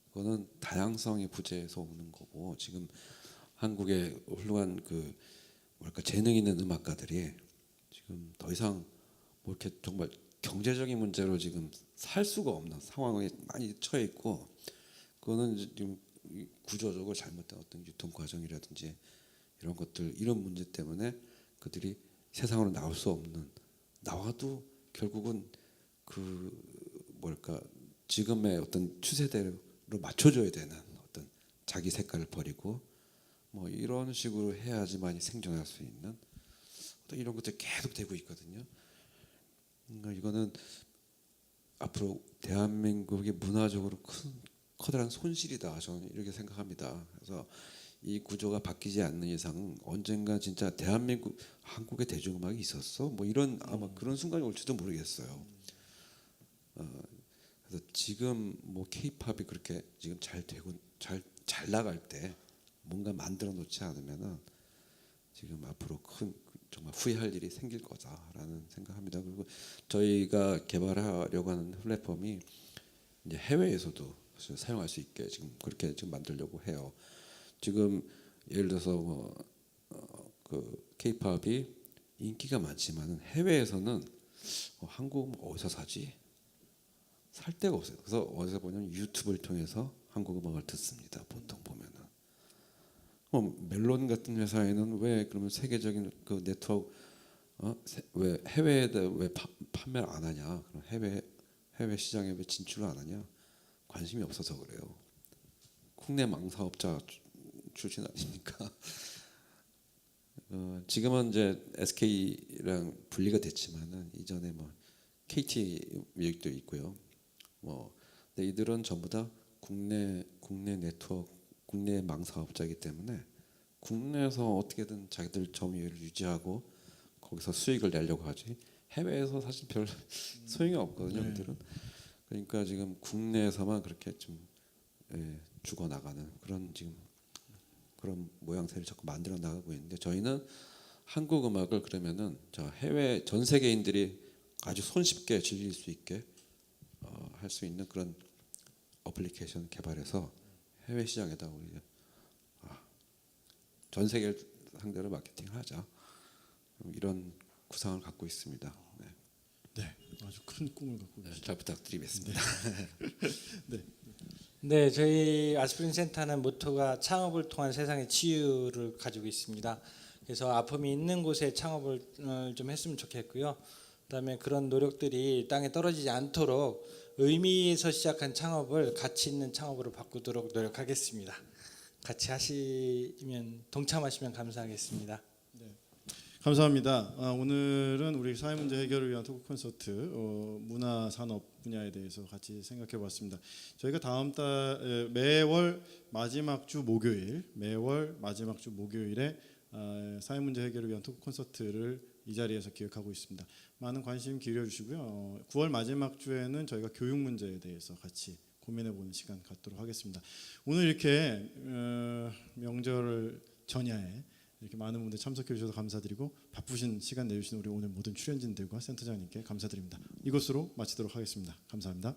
S2: 그거는 다양성의 부재에서 오는 거고 지금 한국의 훌륭한 그 뭐랄까 재능 있는 음악가들이 지금 더 이상 뭐 이렇게 정말 경제적인 문제로 지금 살 수가 없는 상황에 많이 처해 있고 그거는 지금 구조적으로 잘못된 어떤 유통 과정이라든지 이런 것들 이런 문제 때문에 그들이 세상으로 나올 수 없는 나와도 결국은 그 뭐랄까 지금의 어떤 추세대로 맞춰줘야 되는 어떤 자기 색깔을 버리고 뭐 이런 식으로 해야지만 생존할 수 있는 어떤 이런 것들이 계속 되고 있거든요. 그러니까 이거는 앞으로 대한민국이 문화적으로 커다란 손실이다 저는 이렇게 생각합니다. 그래서 이 구조가 바뀌지 않는 이상 언젠가 진짜 대한민국 한국의 대중음악이 있었어 뭐 이런 아마 그런 순간이 올지도 모르겠어요. 그래서 지금 뭐 K-팝이 그렇게 지금 잘 되고 잘 나갈 때 뭔가 만들어 놓지 않으면은 지금 앞으로 큰 정말 후회할 일이 생길 거다라는 생각합니다. 그리고 저희가 개발하려고 하는 플랫폼이 이제 해외에서도 사용할 수 있게 지금 그렇게 지금 만들려고 해요. 지금 예를 들어서 그 K-팝이 인기가 많지만은 해외에서는 한국 어디서 사지? 살 데가 없어요. 그래서 어디서 보냐면 유튜브를 통해서 한국 음악을 듣습니다. 보통 보면은 멜론 같은 회사에는 왜 그러면 세계적인 그 네트워크 왜 해외에 왜 판매를 안 하냐? 그럼 해외 시장에 왜 진출을 안 하냐? 관심이 없어서 그래요. 국내 망사업자 출신 아닙니까? 지금은 이제 SK랑 분리가 됐지만은 이전에 뭐 KT 뮤직도 있고요. 뭐 근데 이들은 전부 다 국내 네트워크, 국내 망사업자이기 때문에 국내에서 어떻게든 자기들 점유율을 유지하고 거기서 수익을 내려고 하지 해외에서 사실 별 소용이 없거든요. 그들은. 그러니까 지금 국내에서만 그렇게 좀 죽어 나가는 그런 지금 그런 모양새를 자꾸 만들어 나가고 있는데 저희는 한국 음악을 그러면은 저 해외 전 세계인들이 아주 손쉽게 즐길 수 있게 할 수 있는 그런 어플리케이션 개발해서 해외 시장에다 우리 전 세계를 상대로 마케팅을 하자 이런 구상을 갖고 있습니다. 네.
S1: 네, 아주 큰 꿈을 갖고 계시죠.
S2: 잘 부탁드리겠습니다.
S5: 네, 저희 아스피린 센터는 모토가 창업을 통한 세상의 치유를 가지고 있습니다. 그래서 아픔이 있는 곳에 창업을 좀 했으면 좋겠고요. 그다음에 그런 노력들이 땅에 떨어지지 않도록 의미에서 시작한 창업을 가치 있는 창업으로 바꾸도록 노력하겠습니다. 같이 하시면 동참하시면 감사하겠습니다.
S1: 감사합니다. 오늘은 우리 사회 문제 해결을 위한 토크 콘서트 문화 산업 분야에 대해서 같이 생각해봤습니다. 저희가 다음 달 매월 마지막 주 목요일에 사회 문제 해결을 위한 토크 콘서트를 이 자리에서 기획하고 있습니다. 많은 관심 기울여주시고요. 9월 마지막 주에는 저희가 교육 문제에 대해서 같이 고민해보는 시간 갖도록 하겠습니다. 오늘 이렇게 명절 전야에 이렇게 많은 분들 참석해 주셔서 감사드리고 바쁘신 시간 내주신 우리 오늘 모든 출연진들과 센터장님께 감사드립니다. 이것으로 마치도록 하겠습니다. 감사합니다.